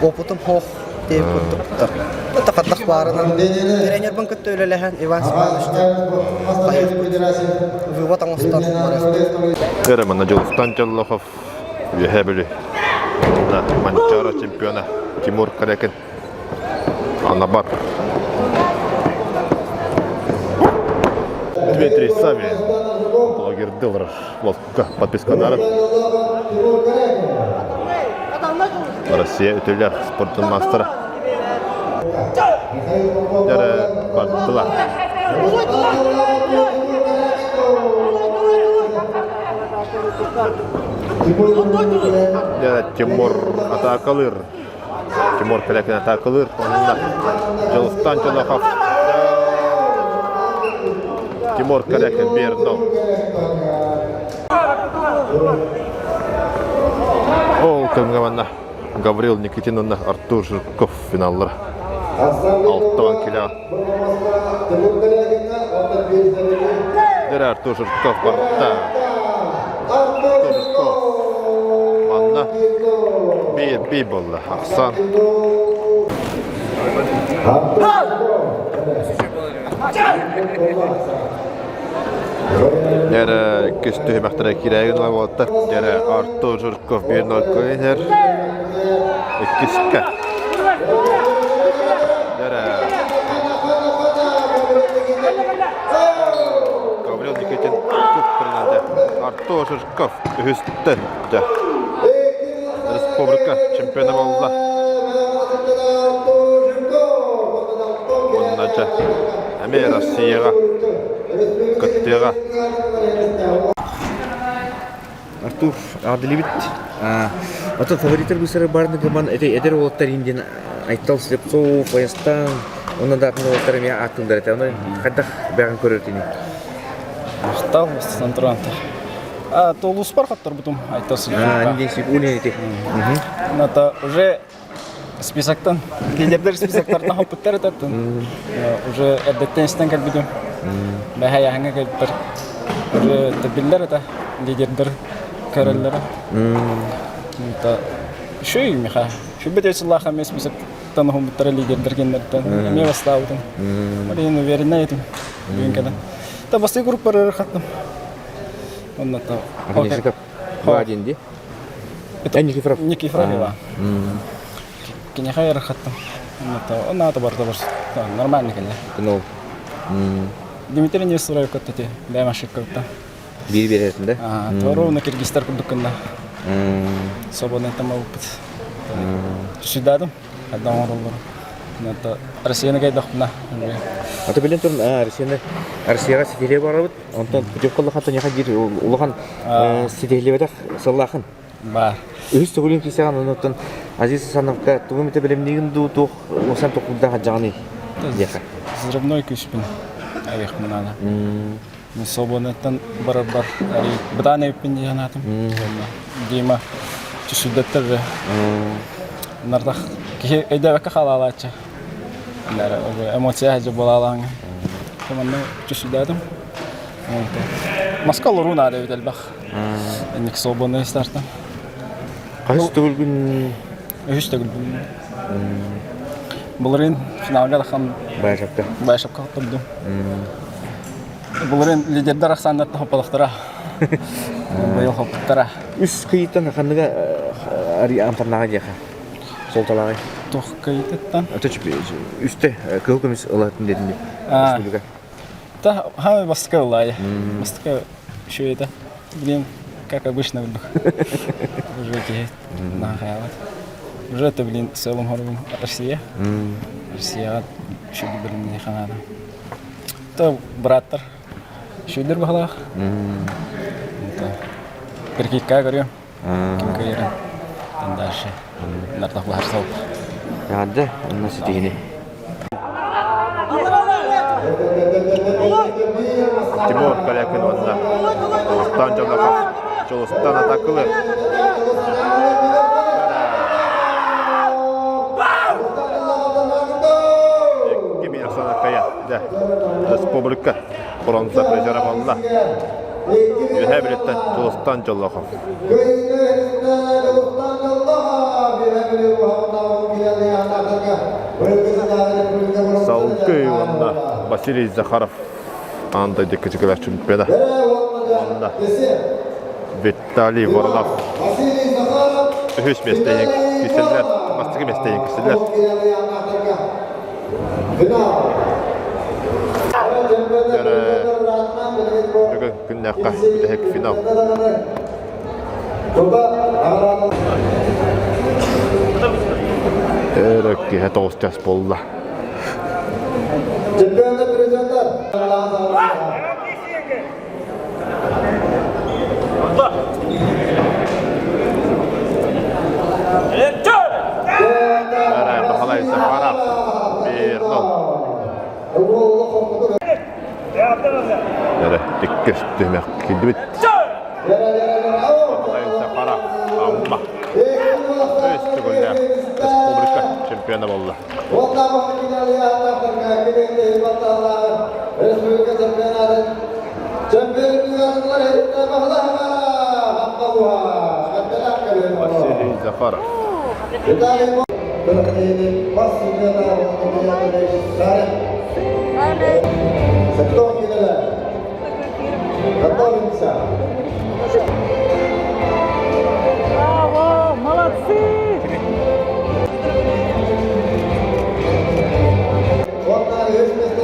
опытым хоқ deyip kurduklar. Bu taqatlıq barının trener ben kötü öylelehen Ivan Sipanov'da. Vatan Ostan var.
Erman Najulstan Jallahov Yehebeli. Manchara чемпиона Тимур Карякин. Анабар. Дмитрий Савин. Блогер Дилраш. Подписка на Россия өтелер спорттың мастыры. Дәрі баттыла. Дәрі Тимур атақалыр. Тимур Калякин атақалыр. Жылыстан Жылахов. Тимур Калякин 1-0. Ол кімгаманна Гаврил Никитиновна Артур Жирков финаллар. Алтыған келі. Дәрі Артур Жирков барда. Артур Жирков. Манна. Бей болды. Ақсан. Дәрі көсті өмәқтірі керегін олатты. Дәрі Артур Жирков 1-0 көйінер. Үккіскі. Дәрі Гаврил Никитин көптірінді. Артур Жирков үсті. Республика чемпионы болды. Оннажа әме Россияға Көттеға.
Артур Адылибит. Аты фавориттер бұсыры барын ғыман әдер олаттар инден Айтал Слепцов, Аястан, оны да ақын олаттар әме аттыңдар әті. Оны қайдақ бәғын көрертіне?
Айтал, Астан Тұрантар. Толус бар қаттар бұтым Айтал Слепцов.
Андесіп, өлен әте.
Ната уже списоктан, лидердер списоктардан хоппыттар әтаттын. Уже әрдеттен істен кәлбідім. Бәхәй аңа кәлбіттар. Уже тәбілдер әті, лидердер көрелері. Шүй меха. Шүй бәдесі лақа мен списоктан хоппыттар лидердер кендерден. Әме бастауытын. Мен уверенна етім. Бүгін кәді. Та басты группары қаттым. Онната.
Ақынешікап. Баденде? Никифров.
Никифрова. Кенеха ярахаттым. Онна аты барда барсы. Нормально келе.
Кынол.
Дмитрий Несураев көттіте. Бәмашық көтті.
Бері беретін да?
Торовна Киргизстар күндіккінда. Сободный там опыт. Шидадым. Аддан орылыр. Россияны кайдақпына.
Аты білен тұрын Россияға сетеле бары бұд. Онтан көтеп қолы қаттан яқа жер ұлыған сетеле бәдақ сыллақын.
Бар.
Өз түгілін кесеған оныттан Азиз Сановка, тугum ите белемнигин дуутух, осан токуда хаджаны. Яха.
Взрывной күшпін әйек мұнада. Мен собонеттен бар бұдан өппен деген атым. Дейма түсудеттір. Нардақ әйдәвәкі қалалатшы. Эмоция әжі бола алаңы. Команды түсудетім. Москва руна да бит әлбәх. Ник собоны стартам.
Қайсы түгілгін?
Үш түгілгін. Бұлырын финалға даққан байшапқа құттырдым. Бұлырын лидердер ақсандарды хопалықтыра. Байыл хопалықтыра.
Үс қиыттан қандыға ари ампарнаға дейқа? Сол талағай?
Тоқ қиыттан.
Үсті көлкіміз ұлатын дедім деп.
Хамы бастықы ұлайы. Бастықы шөйді. Блин, как обычно вдруг. Уже кейт. Нахаялат. Уже это, блин, в целом горовым Россия. Россия шөйді біліміне қанады. Это браттар. Шөйдер бағалақ. Перкейка көрем. Кем көрем. Дальше. Нартақ бағар сауып.
Яғады, онына сетегіне.
Тимур Калякин онна. Жолустан Жолақов. Жолустан атакылы. Кемин Оксана Кая. Республика. Бронза призеры болла. Юхэ билеттен Жолустан Жолақов. Салкы онна. Василий Захаров. Андай деккетикелер чемпионы. Онда Виталий Воронов. Үхіс местейін кеселер, мастығы местейін кеселер. Бүгін күннәққа бүтәк финал. Өрөкке тоғыстас болла.
Чемпионы президенттер.
Бахалай Захаров. 1-0. Диккес түймек келдібет. Бахалай Захаров. Амма. Өсті көлі республика чемпионы болды. Василий Захаров.
Браво, молодцы!
Вот на весь месте,